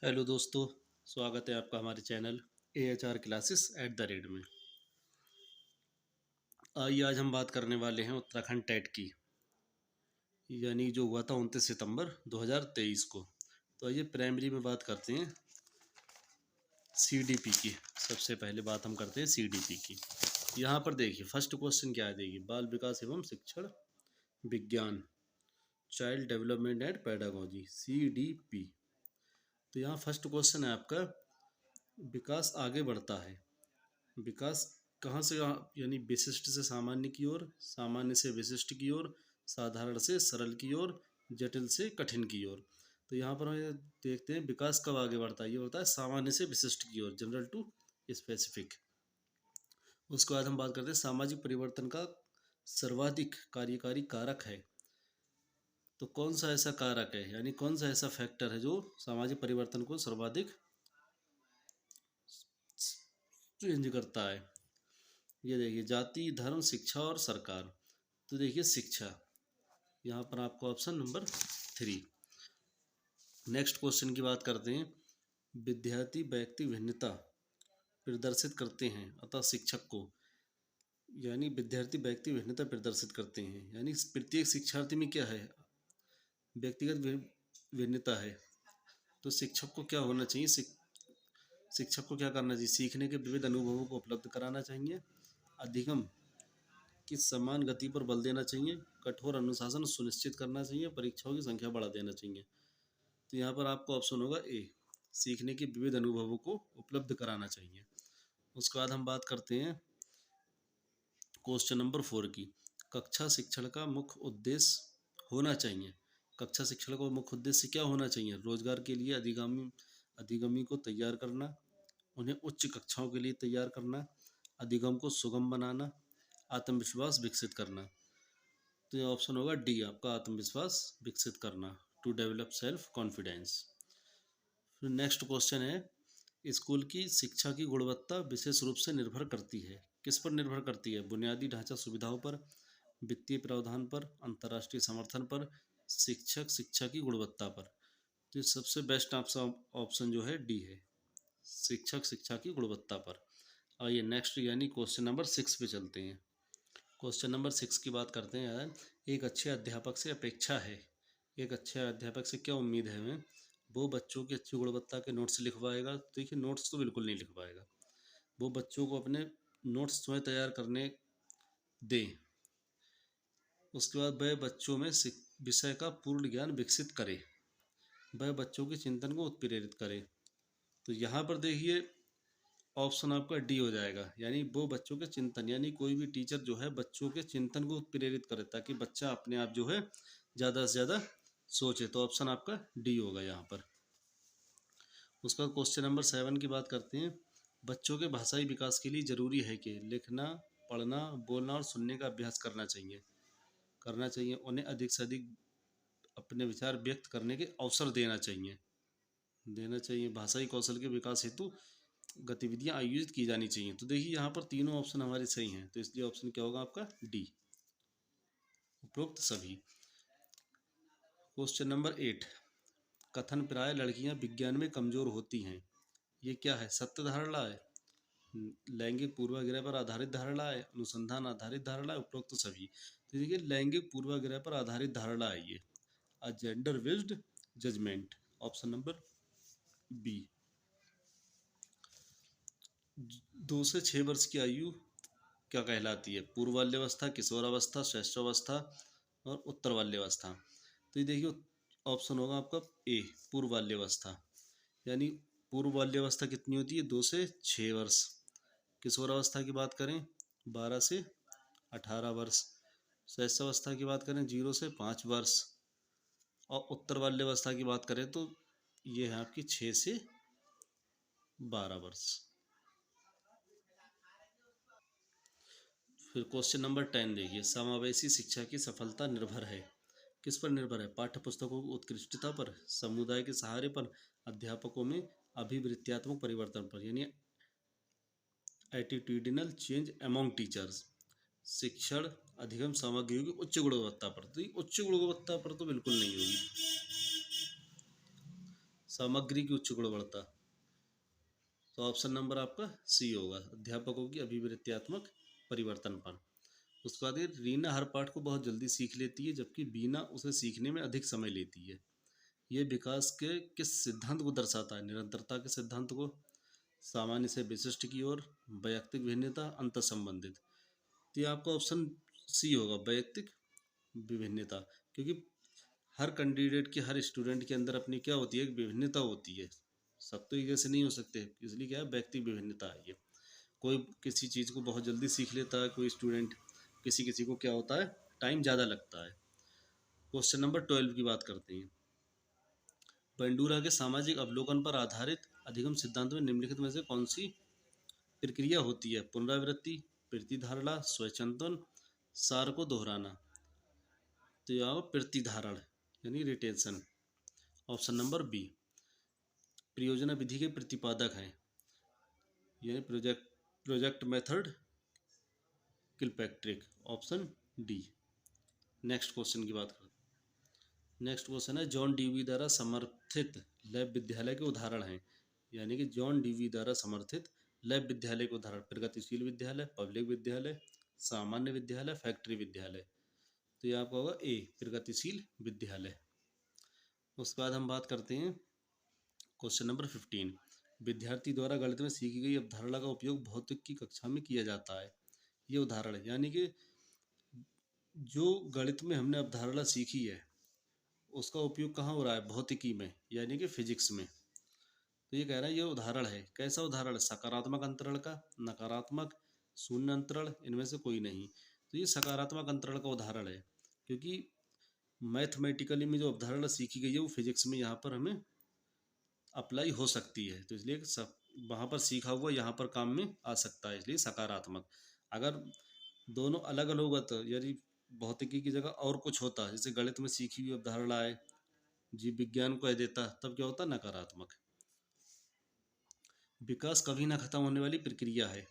Hello दोस्तों, स्वागत है आपका हमारे चैनल AHR क्लासेस @ में। आइए आज हम बात करने वाले हैं उत्तराखंड टेट की, यानी जो हुआ था 29 सितंबर 2023 को। तो आइए प्राइमरी में बात करते हैं CDP की। सबसे पहले बात हम करते हैं CDP की। यहाँ पर देखिए फर्स्ट क्वेश्चन क्या है, देखिए बाल विकास एवं शिक्षण विज्ञान, child development and pedagogy, CDP। तो यहाँ फर्स्ट क्वेश्चन है आपका, विकास आगे बढ़ता है। विकास कहाँ से यानी विशिष्ट से सामान्य की ओर, सामान्य से विशिष्ट की ओर, साधारण से सरल की ओर, जटिल से कठिन की ओर। तो यहाँ पर हम ये देखते हैं विकास कब आगे बढ़ता है, ये होता है सामान्य से विशिष्ट की ओर, जनरल टू स्पेसिफिक। उसके बाद हम बात करते हैं सामाजिक परिवर्तन का सर्वाधिक कार्यकारी कारक है। तो कौन सा ऐसा कारक है, यानी कौन सा ऐसा फैक्टर है जो सामाजिक परिवर्तन को सर्वाधिक चेंज करता है। ये देखिए जाति, धर्म, शिक्षा और सरकार। तो देखिए शिक्षा, यहाँ पर आपको ऑप्शन नंबर 3। नेक्स्ट क्वेश्चन की बात करते हैं, विद्यार्थी व्यक्ति भिन्नता प्रदर्शित करते हैं, अतः शिक्षक को, यानी विद्यार्थी व्यक्ति भिन्नता प्रदर्शित करते हैं, यानी प्रत्येक शिक्षार्थी में क्या है, व्यक्तिगत भिन्नता है। तो शिक्षक को क्या होना चाहिए, शिक्षक को क्या करना चाहिए, सीखने के विविध अनुभवों को उपलब्ध कराना चाहिए, अधिगम की समान गति पर बल देना चाहिए, कठोर अनुशासन सुनिश्चित करना चाहिए, परीक्षाओं की संख्या बढ़ा देना चाहिए। तो यहाँ पर आपको ऑप्शन होगा ए, सीखने के विविध अनुभवों को उपलब्ध कराना चाहिए। उसके बाद हम बात करते हैं क्वेश्चन नंबर 4 की, कक्षा शिक्षण का मुख्य उद्देश्य होना चाहिए। कक्षा शिक्षण का मुख्य उद्देश्य क्या होना चाहिए, रोजगार के लिए अधिगमी को तैयार करना, उन्हें उच्च कक्षाओं के लिए तैयार करना, अधिगम को सुगम बनाना, आत्मविश्वास विकसित करना। तो ये ऑप्शन होगा डी आपका, आत्मविश्वास विकसित करना, टू डेवलप सेल्फ कॉन्फिडेंस। फिर नेक्स्ट क्वेश्चन है, स्कूल की शिक्षा की गुणवत्ता विशेष रूप से निर्भर करती है, किस पर निर्भर करती है, बुनियादी ढांचा सुविधाओं पर, वित्तीय प्रावधान पर, अंतर्राष्ट्रीय समर्थन पर, शिक्षक शिक्षा की गुणवत्ता पर। तो सबसे बेस्ट ऑप्शन जो है डी है, शिक्षक शिक्षा की गुणवत्ता पर। आइए नेक्स्ट यानी क्वेश्चन नंबर 6 पे चलते हैं। क्वेश्चन नंबर 6 की बात करते हैं यार, एक अच्छे अध्यापक से अपेक्षा है, एक अच्छे अध्यापक से क्या उम्मीद है हमें, वो बच्चों की अच्छी गुणवत्ता के नोट्स लिखवाएगा। तो देखिए नोट्स तो बिल्कुल नहीं लिखवाएगा, वो बच्चों को अपने नोट्स स्वयं तैयार करने दें। उसके बाद वह बच्चों में विषय का पूर्ण ज्ञान विकसित करे, वह बच्चों के चिंतन को उत्प्रेरित करे। तो यहाँ पर देखिए ऑप्शन आपका डी हो जाएगा, यानी वो बच्चों के चिंतन, यानी कोई भी टीचर जो है बच्चों के चिंतन को उत्प्रेरित करे ताकि बच्चा अपने आप जो है ज़्यादा से ज़्यादा सोचे। तो ऑप्शन आपका डी होगा यहाँ पर। उसका क्वेश्चन नंबर 7 की बात करते हैं, बच्चों के भाषाई विकास के लिए ज़रूरी है कि लिखना, पढ़ना, बोलना और सुनने का अभ्यास करना चाहिए, उन्हें अधिक से अधिक अपने विचार व्यक्त करने के अवसर देना चाहिए, भाषाई कौशल के विकास हेतु गतिविधियां आयोजित की जानी चाहिए। तो देखिए यहाँ पर तीनों ऑप्शन हमारे सही हैं, तो इसलिए ऑप्शन क्या होगा आपका डी, उपरोक्त सभी। क्वेश्चन नंबर 8, कथन प्राय लड़कियां विज्ञान में कमजोर होती हैं, ये क्या है, सत्य धारणा है, लैंगिक पूर्वाग्रह पर आधारित धारणा है, अनुसंधान आधारित धारणा है, उपरोक्त सभी। तो देखिए लैंगिक पूर्वाग्रह पर आधारित धारणा है ये, a gender based judgement, option number B. 2 से 6 वर्ष की आयु क्या कहलाती है, पूर्व बाल्यावस्था, किशोरावस्था, श्रेष्ठावस्था और उत्तर बाल्यावस्था। तो ये देखिए ऑप्शन होगा आपका ए, पूर्व बाल्यावस्था, यानी पूर्व बाल्यावस्था कितनी होती है, 2 से 6 वर्ष। किशोरावस्था की बात करें 12 से 18 वर्ष, श्रेष्ठावस्था की बात करें 0 से 5 वर्ष, और उत्तर बाल्यावस्था की बात करें तो ये है आपकी 6 से 12 वर्ष। फिर क्वेश्चन नंबर 10 देखिए, समावेशी शिक्षा की सफलता निर्भर है, किस पर निर्भर है, पाठ्य पुस्तकों की उत्कृष्टता पर, समुदाय के सहारे पर, अध्यापकों में अभिवृत्त्यात्मक परिवर्तन पर, यानी एटीट्यूडिनल चेंज अमोंग टीचर्स, शिक्षण अधिगम सामग्रियों की उच्च गुणवत्ता पर। तो ये उच्च गुणवत्ता पर तो बिल्कुल नहीं होगी, सामग्री की उच्च गुणवत्ता, तो ऑप्शन नंबर आपका सी होगा, अध्यापकों की अभिवृत्त्यात्मक परिवर्तन पर। उसके बाद ये रीना हर पाठ को बहुत जल्दी सीख लेती है जबकि बीना उसे सीखने में अधिक समय लेती है। ये विकास के किस सिद्धांत को दर्शाता है? निरंतरता के सिद्धांत को, सामान्य से विशिष्ट की ओर, वैयक्तिक भिन्नता, अंतर संबंधित। तो ये आपका ऑप्शन सी होगा, वैयक्तिक विभिन्नता, क्योंकि हर कैंडिडेट की, हर स्टूडेंट के अंदर अपनी क्या होती है, एक विभिन्नता होती है। सब तो एक जैसे नहीं हो सकते, इसलिए क्या है, व्यक्ति विभिन्नता है ये। कोई किसी चीज़ को बहुत जल्दी सीख लेता है, कोई स्टूडेंट, किसी किसी को क्या होता है, टाइम ज़्यादा लगता है। क्वेश्चन नंबर 12 की बात करते हैं। पेंडुरा के सामाजिक अवलोकन पर आधारित अधिगम सिद्धांत में निम्नलिखित में से कौन सी प्रक्रिया होती है? पुनरावृत्ति, प्रतिधारणा, स्वचंतन, सार को दोहराना। तो यह प्रतिधारण यानी रिटेंशन, ऑप्शन नंबर बी। परियोजना विधि के प्रतिपादक हैं, यानी project method Kilpatrick, option D. Next question की बात करते हैं। नेक्स्ट क्वेश्चन है, जॉन डीवी द्वारा समर्थित लैब विद्यालय के उदाहरण हैं, यानी कि जॉन डीवी द्वारा समर्थित लैब विद्यालय के उदाहरण, प्रगतिशील विद्यालय, पब्लिक विद्यालय, सामान्य विद्यालय, फैक्ट्री विद्यालय। तो ये आपका होगा ए, प्रगतिशील विद्यालय। उसके बाद हम बात करते हैं क्वेश्चन नंबर 15। विद्यार्थी द्वारा गणित में सीखी गई अवधारणा का उपयोग भौतिक की कक्षा में किया जाता है। ये उदाहरण है, यानी कि जो गणित में हमने अवधारणा सीखी है उसका उपयोग कहाँ हो रहा है? भौतिकी में, यानी कि फिजिक्स में। तो ये कह रहा है, ये उदाहरण है। कैसा उदाहरण? सकारात्मक अंतरण का, नकारात्मक, शून्य अंतरण, इनमें से कोई नहीं। तो ये सकारात्मक अंतरण का उदाहरण है, क्योंकि मैथमेटिकली में जो अवधारणा सीखी गई है वो फिजिक्स में यहाँ पर हमें अप्लाई हो सकती है, तो इसलिए सब वहाँ पर सीखा हुआ यहाँ पर काम में आ सकता है, इसलिए सकारात्मक। अगर दोनों अलग अलग होगा तो, यदि भौतिकी की जगह और कुछ होता, जैसे गणित में सीखी हुई अवधारणा है, जीव विज्ञान को देता, तब क्या होता? नकारात्मक। विकास कभी ना खत्म होने वाली प्रक्रिया है,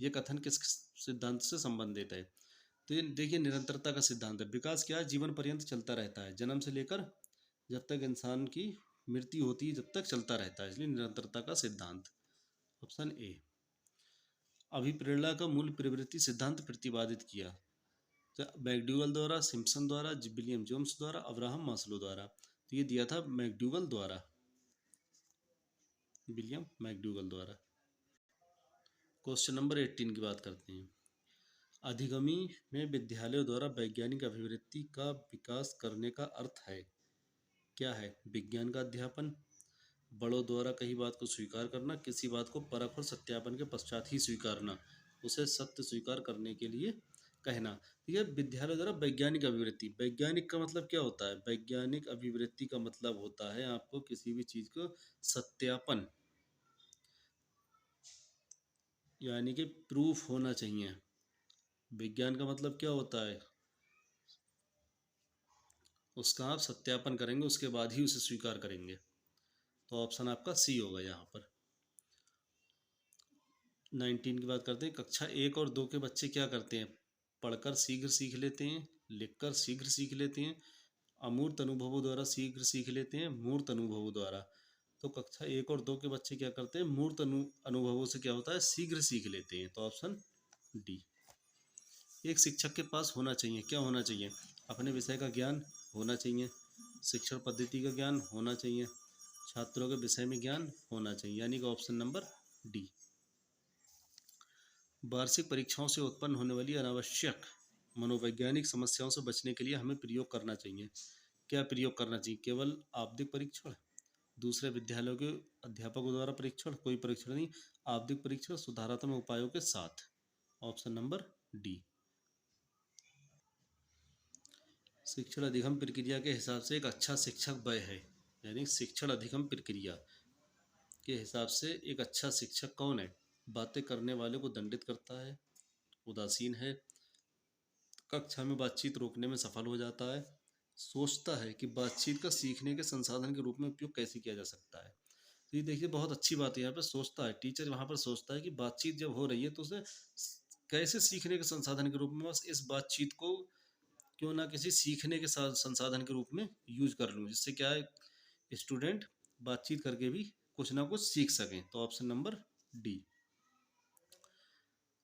ये कथन किस सिद्धांत से संबंधित है? तो ये देखिए, निरंतरता का सिद्धांत है। विकास क्या है? जीवन पर्यंत चलता रहता है, जन्म से लेकर जब तक इंसान की मृत्यु होती है, जब तक चलता रहता है, इसलिए निरंतरता का सिद्धांत, ऑप्शन ए। अभिप्रेरणा का मूल प्रवृत्ति सिद्धांत प्रतिपादित किया, तो मैकडूगल द्वारा, सिम्पसन द्वारा, विलियम जेम्स द्वारा, अब्राहम मास्लो द्वारा। तो ये दिया था मैकडूगल द्वारा, विलियम मैकडूगल द्वारा। क्वेश्चन नंबर 18 की बात करते हैं। अधिगमी में विद्यालयों द्वारा वैज्ञानिक अभिवृत्ति का विकास करने का अर्थ है क्या है? विज्ञान का अध्यापन, बड़ों द्वारा कही बात को स्वीकार करना, किसी बात को परख और सत्यापन के पश्चात ही स्वीकारना, उसे सत्य स्वीकार करने के लिए कहना। यह विद्यालय द्वारा वैज्ञानिक अभिवृत्ति, वैज्ञानिक का मतलब क्या होता है? वैज्ञानिक अभिवृत्ति का मतलब होता है आपको किसी भी चीज को सत्यापन, यानी कि प्रूफ होना चाहिए। विज्ञान का मतलब क्या होता है? उसका आप सत्यापन करेंगे, उसके बाद ही उसे स्वीकार करेंगे। तो ऑप्शन आपका सी होगा यहाँ पर। 19 की बात करते हैं। कक्षा 1 और 2 के बच्चे क्या करते हैं? पढ़कर शीघ्र सीख लेते हैं, लिखकर शीघ्र सीख लेते हैं, अमूर्त अनुभवों द्वारा शीघ्र सीख लेते हैं, मूर्त अनुभवों द्वारा। तो कक्षा 1 और 2 के बच्चे क्या करते हैं? मूर्त अनुभवों से क्या होता है? शीघ्र सीख लेते हैं, तो ऑप्शन डी। एक शिक्षक के पास होना चाहिए, क्या होना चाहिए? अपने विषय का ज्ञान होना चाहिए, शिक्षण पद्धति का ज्ञान होना चाहिए, छात्रों के विषय में ज्ञान होना चाहिए, यानी कि ऑप्शन नंबर डी। वार्षिक परीक्षाओं से उत्पन्न होने वाली अनावश्यक मनोवैज्ञानिक समस्याओं से बचने के लिए हमें प्रयोग करना चाहिए। क्या प्रयोग करना चाहिए? केवल आवधिक परीक्षण, दूसरे विद्यालयों के अध्यापकों द्वारा परीक्षण, कोई परीक्षण नहीं, आवधिक परीक्षण सुधारात्मक उपायों के साथ, ऑप्शन नंबर डी। शिक्षण अधिगम प्रक्रिया के हिसाब से एक अच्छा शिक्षक वह है, यानी शिक्षण अधिगम प्रक्रिया के हिसाब से एक अच्छा शिक्षक कौन है? बातें करने वाले को दंडित करता है, उदासीन है, कक्षा में बातचीत रोकने में सफल हो जाता है, सोचता है कि बातचीत का सीखने के संसाधन के रूप में उपयोग कैसे किया जा सकता है। तो ये देखिए, बहुत अच्छी बात है, यहाँ पे सोचता है, टीचर वहाँ पर सोचता है कि बातचीत जब हो रही है तो उसे कैसे सीखने के संसाधन के रूप में, बस इस बातचीत को क्यों ना किसी सीखने के संसाधन के रूप में यूज कर लूँ, जिससे क्या है, स्टूडेंट बातचीत करके भी कुछ ना कुछ सीख सकें। तो ऑप्शन नंबर डी।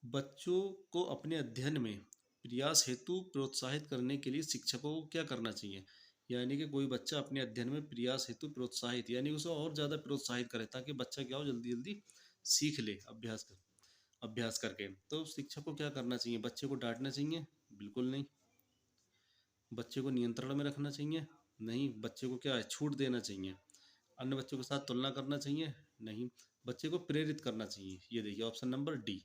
बच्चों को अपने अध्ययन में प्रयास हेतु प्रोत्साहित करने के लिए शिक्षकों को क्या करना चाहिए? यानी कि कोई बच्चा अपने अध्ययन में प्रयास हेतु प्रोत्साहित, यानी उसे और ज़्यादा प्रोत्साहित करे ताकि बच्चा क्या हो, जल्दी जल्दी सीख ले अभ्यास करके। तो शिक्षक को क्या करना चाहिए? बच्चे को डांटना चाहिए? बिल्कुल नहीं। बच्चे को नियंत्रण में रखना चाहिए? नहीं। बच्चे को क्या है, छूट देना चाहिए? अन्य बच्चों के साथ तुलना करना चाहिए? नहीं। बच्चे को प्रेरित करना चाहिए। ये देखिए ऑप्शन नंबर डी।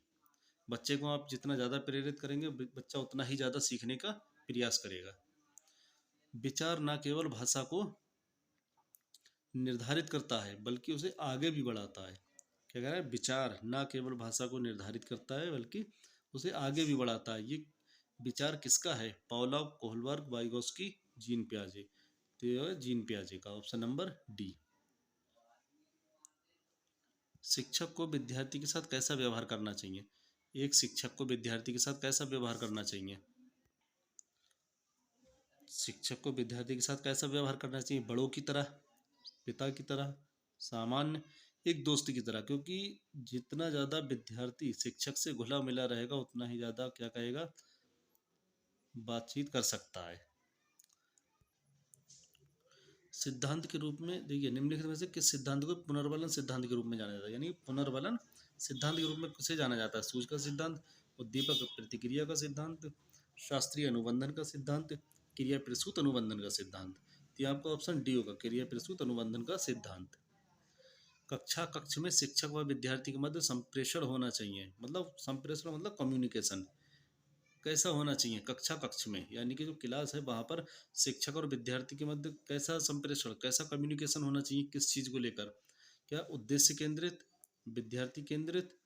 बच्चे को आप जितना ज़्यादा प्रेरित करेंगे बच्चा उतना ही ज़्यादा सीखने का प्रयास करेगा। विचार न केवल भाषा को निर्धारित करता है बल्कि उसे आगे भी बढ़ाता है। क्या कह रहा है? विचार न केवल भाषा को निर्धारित करता है बल्कि उसे आगे भी बढ़ाता है। ये विचार किसका है? पावलोव, कोहलबर्ग, वाइगोस्की, जीन पियाजे। तो ये है जीन पियाजे का, ऑप्शन नंबर डी। शिक्षक को विद्यार्थी के साथ कैसा व्यवहार करना चाहिए? एक शिक्षक को विद्यार्थी के साथ कैसा व्यवहार करना चाहिए? शिक्षक को विद्यार्थी के साथ कैसा व्यवहार करना चाहिए? बड़ों की तरह, पिता की तरह, सामान्य, एक दोस्त की तरह। क्योंकि जितना ज़्यादा विद्यार्थी शिक्षक से घुला मिला रहेगा उतना ही ज़्यादा क्या कहेगा, बातचीत कर सकता है। सिद्धांत के रूप में देखिए, निम्नलिखित में से किस सिद्धांत को पुनर्बलन सिद्धांत के रूप में जाना जाता है? यानी पुनर्बलन सिद्धांत के रूप में किसे जाना जाता है? सूच का सिद्धांत, उद्दीपक प्रतिक्रिया का सिद्धांत, शास्त्रीय अनुबंधन का सिद्धांत, क्रिया प्रसूत अनुबंधन का सिद्धांत। तो यहाँ आपका ऑप्शन डी होगा, क्रिया प्रसूत अनुबंधन का सिद्धांत। कक्षा कक्ष में शिक्षक व विद्यार्थी के मध्य संप्रेषण होना चाहिए। मतलब संप्रेषण मतलब कम्युनिकेशन कैसा होना चाहिए कक्षा कक्ष में, यानी कि जो क्लास है वहाँ पर शिक्षक और विद्यार्थी के मध्य कैसा संप्रेषण, कैसा कम्युनिकेशन होना चाहिए, किस चीज़ को लेकर? क्या उद्देश्य केंद्रित, विद्यार्थी केंद्रित,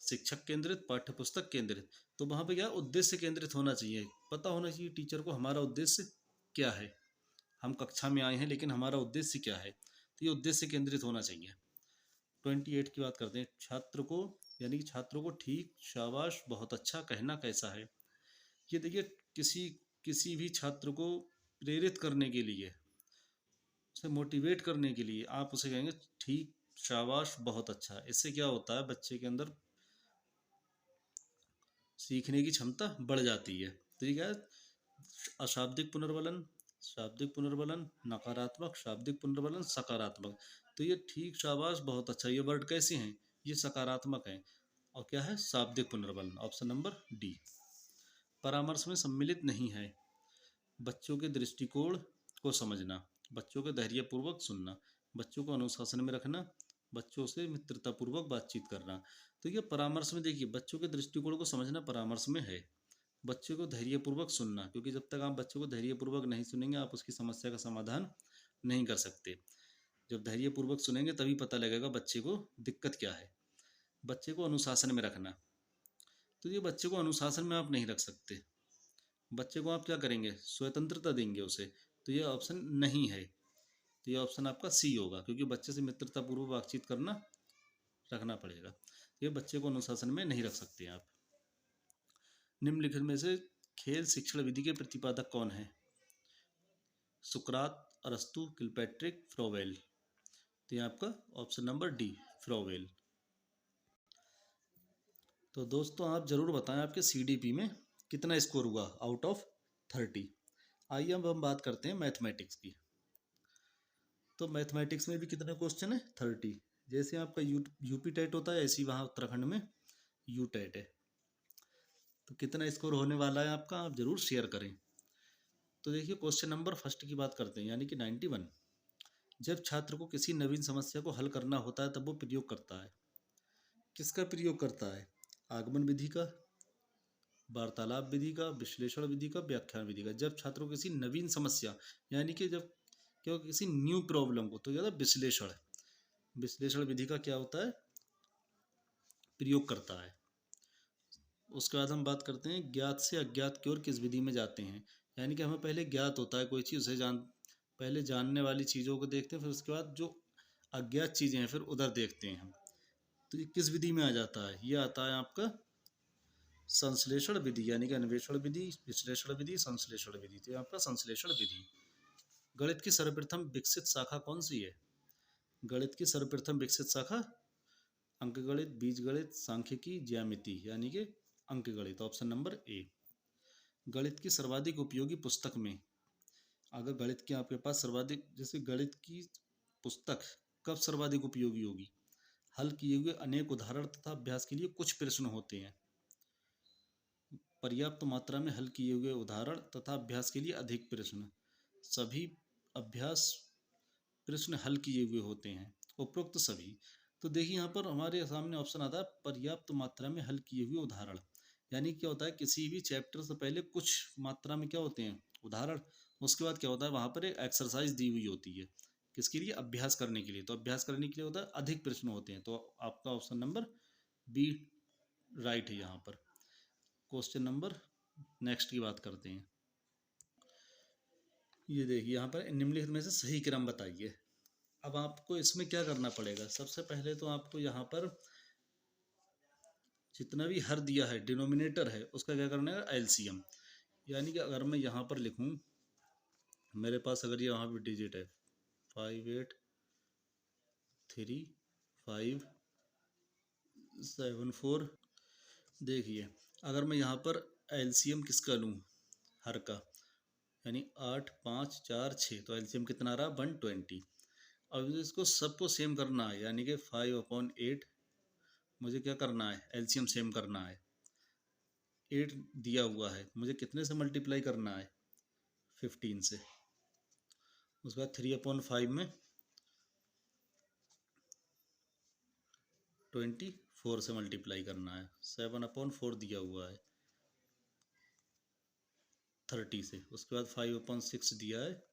शिक्षक केंद्रित, पाठ्य पुस्तक केंद्रित? तो वहाँ पे क्या उद्देश्य केंद्रित होना चाहिए। पता होना चाहिए टीचर को हमारा उद्देश्य क्या है, हम कक्षा में आए हैं लेकिन हमारा उद्देश्य क्या है। तो ये उद्देश्य केंद्रित होना चाहिए। 28 की बात करते हैं। छात्र को, यानी कि छात्रों को ठीक, शाबाश, बहुत अच्छा कहना कैसा है? ये देखिए, किसी किसी भी छात्र को प्रेरित करने के लिए, उसे मोटिवेट करने के लिए आप उसे कहेंगे ठीक, शाबाश, बहुत अच्छा। इससे क्या होता है, बच्चे के अंदर सीखने की क्षमता बढ़ जाती है। तो ये क्या है, अशाब्दिक पुनर्बलन, शाब्दिक पुनर्बलन, नकारात्मक, शाब्दिक पुनर्बलन, सकारात्मक। तो ये ठीक, शाबाश, बहुत अच्छा, ये वर्ड कैसे हैं? ये सकारात्मक हैं। और क्या है? शाब्दिक पुनर्बलन, ऑप्शन नंबर डी। परामर्श में सम्मिलित नहीं है। बच्चों के दृष्टिकोण को समझना, बच्चों को धैर्यपूर्वक सुनना, बच्चों को अनुशासन में रखना, बच्चों से मित्रतापूर्वक बातचीत करना। तो ये परामर्श में देखिए, बच्चों के दृष्टिकोण को समझना परामर्श में है। बच्चों को धैर्यपूर्वक सुनना, क्योंकि जब तक आप बच्चों को धैर्यपूर्वक नहीं सुनेंगे आप उसकी समस्या का समाधान नहीं कर सकते। जब धैर्यपूर्वक सुनेंगे तभी पता लगेगा बच्चे को दिक्कत क्या है। बच्चे को अनुशासन में रखना, तो ये बच्चे को अनुशासन में आप नहीं रख सकते। बच्चे को आप क्या करेंगे? स्वतंत्रता देंगे उसे। तो ये ऑप्शन नहीं है। तो ये ऑप्शन आपका सी होगा, क्योंकि बच्चे से मित्रतापूर्वक बातचीत करना रखना पड़ेगा। ये बच्चे को अनुशासन में नहीं रख सकते आप। निम्नलिखित में से खेल शिक्षण विधि के प्रतिपादक कौन है? सुकरात, अरस्तु, किलपैट्रिक, फ्रोवेल। तो ये आपका ऑप्शन नंबर डी, फ्रोवेल। तो दोस्तों आप जरूर बताएं आपके सीडीपी में कितना स्कोर हुआ आउट ऑफ 30। आइए अब हम बात करते हैं मैथमेटिक्स की। तो मैथमेटिक्स में भी कितने क्वेश्चन है? 30। जैसे आपका यूपी टेट होता है ऐसे ही वहाँ उत्तराखंड में यू टेट है। तो कितना स्कोर होने वाला है आपका, आप जरूर शेयर करें। तो देखिए क्वेश्चन नंबर फर्स्ट की बात करते हैं, यानी कि 91। जब छात्र को किसी नवीन समस्या को हल करना होता है तब वो प्रयोग करता है, किसका प्रयोग करता है? आगमन विधि का, वार्तालाप विधि का, विश्लेषण विधि का, व्याख्यान विधि का। जब छात्र को किसी नवीन समस्या, यानी कि जब क्या किसी न्यू प्रॉब्लम को, तो ज़्यादा विश्लेषण, विश्लेषण विधि का क्या होता है? प्रयोग करता है। उसके बाद हम बात करते हैं ज्ञात से अज्ञात की ओर किस विधि में जाते हैं। यानी कि हमें पहले ज्ञात होता है कोई चीज़, उसे पहले जानने वाली चीज़ों को देखते हैं, फिर उसके बाद जो अज्ञात चीज़ें हैं फिर उधर देखते हैं हम। तो ये किस विधि में आ जाता है? ये आता है आपका संश्लेषण विधि, यानी कि अन्वेषण विधि, विश्लेषण विधि, संश्लेषण विधि। तो आपका संश्लेषण विधि। गणित की सर्वप्रथम विकसित शाखा कौन सी है? गणित की सर्वप्रथम विकसित शाखा अंकगणित, बीजगणित, सांख्यिकी, ज्यामिति यानी कि अंकगणित, ऑप्शन नंबर ए। गणित की सर्वाधिक उपयोगी पुस्तक में, अगर गणित की आपके पास सर्वाधिक, जैसे गणित की पुस्तक कब सर्वाधिक उपयोगी होगी? हल किए हुए अनेक उदाहरण तथा अभ्यास के लिए कुछ प्रश्न होते हैं। पर्याप्त मात्रा में हल किए हुए उदाहरण तथा अभ्यास के लिए अधिक प्रश्न, सभी अभ्यास प्रश्न हल किए हुए होते हैं, उपरोक्त सभी। तो देखिए यहाँ पर हमारे सामने ऑप्शन आता है पर्याप्त मात्रा में हल किए हुए उदाहरण, यानी क्या होता है किसी भी चैप्टर से पहले कुछ मात्रा में क्या होते हैं? उदाहरण। उसके बाद क्या होता है वहाँ पर एक एक्सरसाइज दी हुई होती है, किसके लिए? अभ्यास करने के लिए। तो अभ्यास करने के लिए होता है अधिक प्रश्न होते हैं, तो आपका ऑप्शन नंबर बी राइट है यहाँ पर। क्वेश्चन नंबर नेक्स्ट की बात करते हैं। ये देखिए यहाँ पर निम्नलिखित में से सही क्रम बताइए। अब आपको इसमें क्या करना पड़ेगा? सबसे पहले तो आपको यहाँ पर जितना भी हर दिया है, डिनोमिनेटर है, उसका क्या करना है? एलसीएम। यानी कि अगर मैं यहाँ पर लिखूँ, मेरे पास अगर ये यहाँ पे डिजिट है 583574, देखिए अगर मैं यहाँ पर एलसीएम किसका लूँ? हर का, यानी 8 5 4 6, तो एलसीएम कितना रहा? 120। अब इसको सबको सेम करना है, यानी कि 5/8 मुझे क्या करना है? एलसीएम सेम करना है। 8 दिया हुआ है, मुझे कितने से मल्टीप्लाई करना है? 15 से। उसके बाद 3/5 में 24 से मल्टीप्लाई करना है। 7/4 दिया हुआ है 30 से। उसके बाद 5/6 दिया है,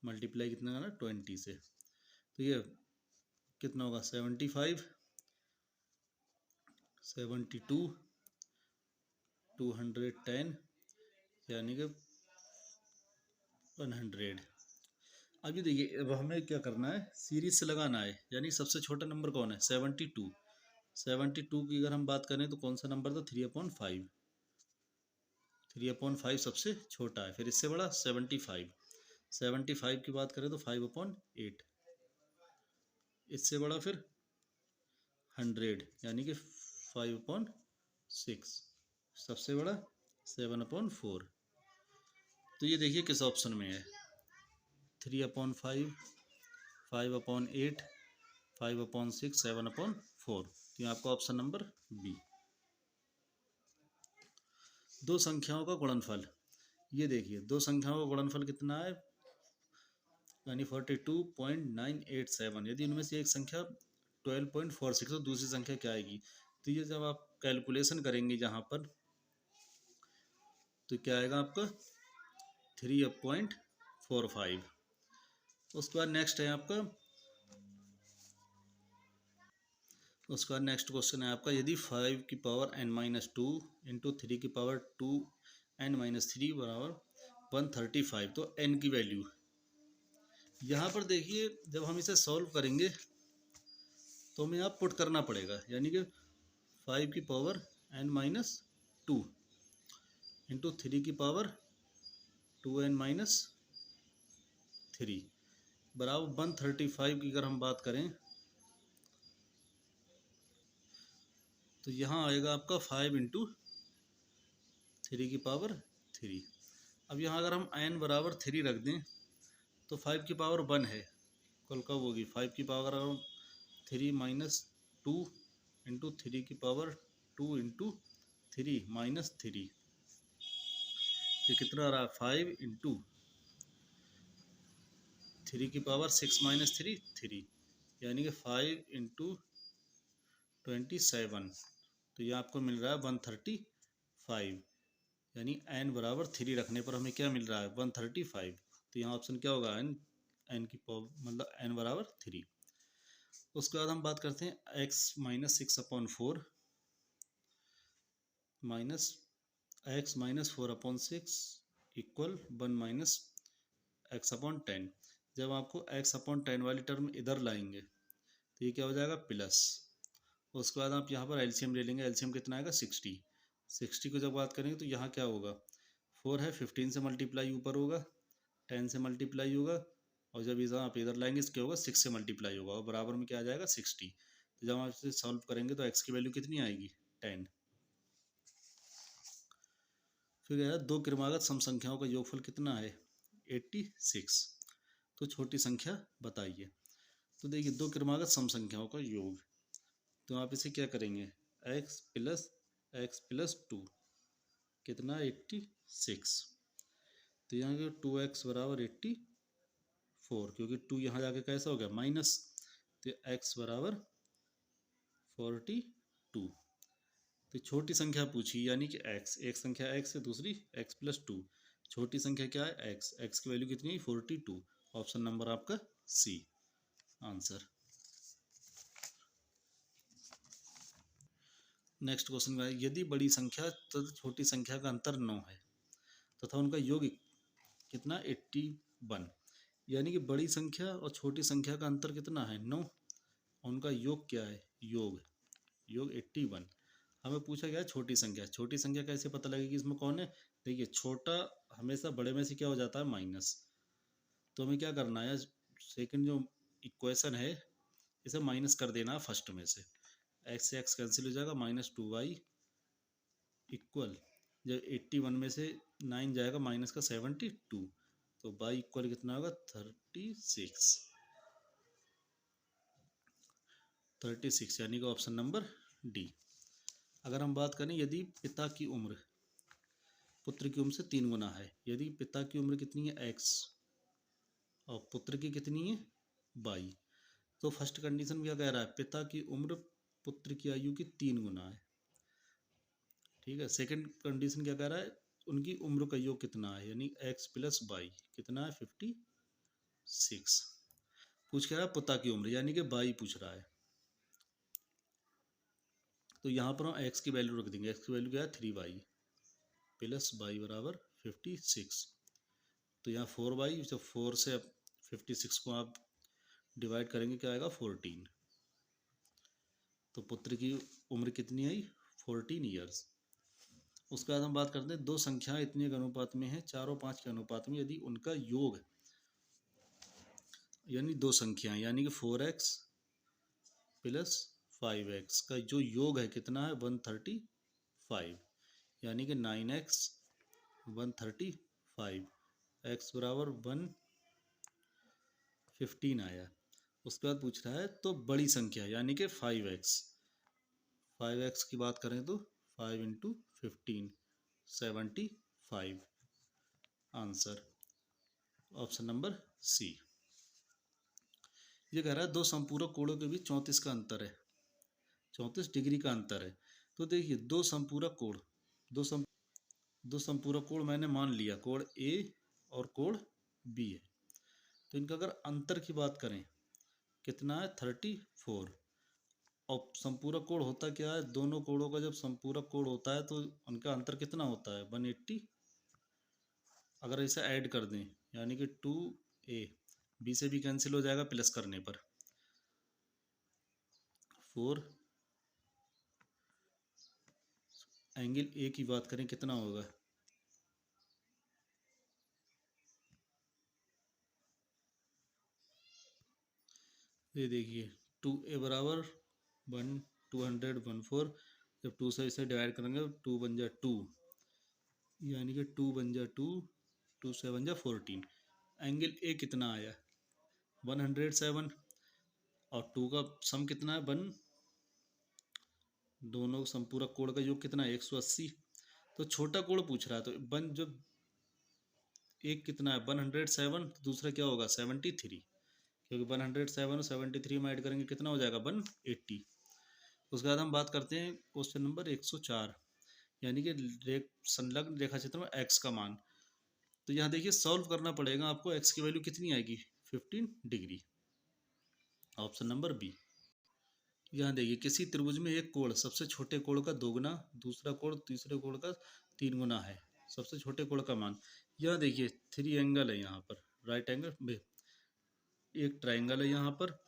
मल्टीप्लाई कितना करना? 20 से। तो ये कितना होगा? 75, 72, 210, यानी कि 100। अब ये देखिए, अब हमें क्या करना है? सीरीज से लगाना है, यानी सबसे छोटा नंबर कौन है? 72। 72 की अगर हम बात करें तो कौन सा नंबर था? 3/5। 3/5 सबसे छोटा है। फिर इससे बड़ा 75। 75 की बात करें तो 5/8। इससे बड़ा फिर 100, यानी कि 5/6। सबसे बड़ा 7/4। तो ये देखिए किस ऑप्शन में है? 3/5, 5/8, 5/6, 7/4। तो ये आपका ऑप्शन नंबर बी। दो संख्याओं का गुणनफल, ये देखिए दो संख्याओं का गुणनफल कितना है? यानी 42.987। यदि इनमें से एक संख्या 12.46 तो दूसरी संख्या क्या आएगी? तो ये जब आप कैलकुलेशन करेंगे यहाँ पर, तो क्या आएगा आपका? 3/45। उसके बाद नेक्स्ट है आपका, उसके बाद नेक्स्ट क्वेश्चन है आपका, यदि 5n-2 इंटू 3n-3 बराबर 135, तो n की वैल्यू यहाँ पर देखिए जब हम इसे सॉल्व करेंगे तो हमें यहाँ पुट करना पड़ेगा, यानी कि 5n-2 इंटू 3n-3 बराबर 135 की अगर हम बात करें तो यहाँ आएगा आपका 5 × 3। अब यहाँ अगर हम n बराबर 3 रख दें तो 5 की पावर 1 है, कल कब होगी? 5 की पावर 3 - 2 इंटू 3 की पावर 2 इंटू 3 - 3, ये कितना रहा? 5 इंटू 3 की पावर 6 - 3, यानी कि 5 इंटू 27। तो ये आपको मिल रहा है 135, यानी n बराबर 3 रखने पर हमें क्या मिल रहा है? 135। तो यहाँ ऑप्शन क्या होगा? n की पावर मतलब n बराबर 3। उसके बाद हम बात करते हैं x - 6/4 minus x - 4/6 equal 1 - x/10। जब आपको x/10 वाली टर्म इधर लाएंगे तो ये क्या हो जाएगा? प्लस। उसके बाद आप यहाँ पर एलसीएम ले लेंगे। एलसीएम कितना आएगा? 60। 60 को जब बात करेंगे तो यहाँ क्या होगा? 4 है, 15 से मल्टीप्लाई ऊपर होगा, 10 से मल्टीप्लाई होगा, और जब इधर आप इधर लाएंगे इसके होगा 6 से मल्टीप्लाई होगा और बराबर में क्या आ जाएगा 60। तो जब आप इसे सॉल्व करेंगे तो x की वैल्यू कितनी आएगी 10। फिर है दो क्रमागत सम संख्याओं का योगफल कितना है 86। तो छोटी संख्या बताइए। तो देखिए दो क्रमागत सम संख्याओं का योग, तो आप इसे क्या करेंगे x प्लस टू कितना 86। तो यहाँ के 2x बराबर 84, क्योंकि 2 यहाँ जाके कैसा हो गया माइनस, तो x बराबर 42। तो छोटी संख्या पूछी यानी कि x, एक संख्या x है दूसरी x प्लस टू, छोटी संख्या क्या है x की वैल्यू कितनी है 42। ऑप्शन नंबर आपका सी आंसर। नेक्स्ट क्वेश्चन में यदि बड़ी संख्या तथा छोटी संख्या का अंतर 9 है तथा उनका योग कितना 81, यानी कि बड़ी संख्या और छोटी संख्या का अंतर कितना है 9, उनका योग क्या है योग 81। हमें पूछा गया छोटी संख्या कैसे पता लगेगी इसमें कौन है। देखिए छोटा हमेशा बड़े में से क्या हो जाता है माइनस, तो हमें क्या करना है सेकंड जो इक्वेशन है इसे माइनस कर देना है फर्स्ट में से, एक्स से एक्स कैंसिल हो जाएगा -2y इक्वल, जब 81 में से 9 जाएगा माइनस का 72, तो y इक्वल कितना होगा 36 यानी कि ऑप्शन नंबर डी। अगर हम बात करें यदि पिता की उम्र पुत्र की उम्र से 3 गुना है, यदि पिता की उम्र कितनी है x और पुत्र की कितनी है y, तो फर्स्ट कंडीशन क्या कह रहा है पिता की उम्र पुत्र की आयु की 3 गुना है, ठीक है। सेकंड कंडीशन क्या कह रहा है उनकी उम्र का योग कितना है, यानी x प्लस वाई कितना है 56। पूछ कह रहा है पिता की उम्र यानी कि y पूछ रहा है, तो यहाँ पर हम x की वैल्यू रख देंगे, x की वैल्यू क्या है 3y प्लस वाई बराबर 56। तो यहाँ 4y, जब 4 से 56 को आप डिवाइड करेंगे क्या आएगा 14। तो पुत्र की उम्र कितनी आई 14 ईयर्स। उसके बाद हम बात करते हैं दो संख्याएं इतने के अनुपात में है 4 और 5 के अनुपात में, यदि उनका योग यानी दो संख्याएं यानी कि 4x प्लस 5x का जो योग है कितना है 135, यानी कि 9x 135, x बराबर 115 आया। उसके बाद पूछ रहा है तो बड़ी संख्या यानी कि 5x की बात करें तो 5 into 15 75 answer option number C. ये कह रहा है दो संपूरक कोणों के बीच 34 का अंतर है, 34 डिग्री का अंतर है। तो देखिए दो संपूरक कोण, दो संपूरक कोण मैंने मान लिया कोण ए और कोण बी है, तो इनका अगर अंतर की बात करें कितना है 34। और संपूरक कोण होता क्या है, दोनों कोणों का जब संपूरक कोण होता है तो उनका अंतर कितना होता है 180। अगर इसे ऐड कर दें यानी कि 2a, b से भी कैंसिल हो जाएगा प्लस करने पर 4 एंगल ए की बात करें कितना होगा, ये देखिए 2a बराबर 214, जब 2 से इसे डिवाइड करेंगे 2 बन जाए 2, यानी कि 2 बन जाए 2, 2 से बन जाए 14। एंगल ए कितना आया 107 और 2 का सम कितना है 1, दोनों संपूरक कोण का योग कितना है 180। तो छोटा कोण पूछ रहा है तो 1 जो एक कितना है 107, तो दूसरा क्या होगा 73, क्योंकि 107 और 73 में ऐड करेंगे कितना हो जाएगा 180। उसके बाद हम बात करते हैं क्वेश्चन नंबर 104, यानी कि संलग्न रेखा चित्र में x का मान। तो यहाँ देखिए सॉल्व करना पड़ेगा आपको, x की वैल्यू कितनी आएगी 15 डिग्री, ऑप्शन नंबर बी। यहाँ देखिए किसी त्रिभुज में एक कोण सबसे छोटे कोण का दोगुना, दूसरा कोण तीसरे कोण का 3 गुना है, सबसे छोटे कोण का मान। यहाँ देखिए 3 एंगल है यहाँ पर, राइट एंगल, एक ट्राइंगल है यहाँ पर,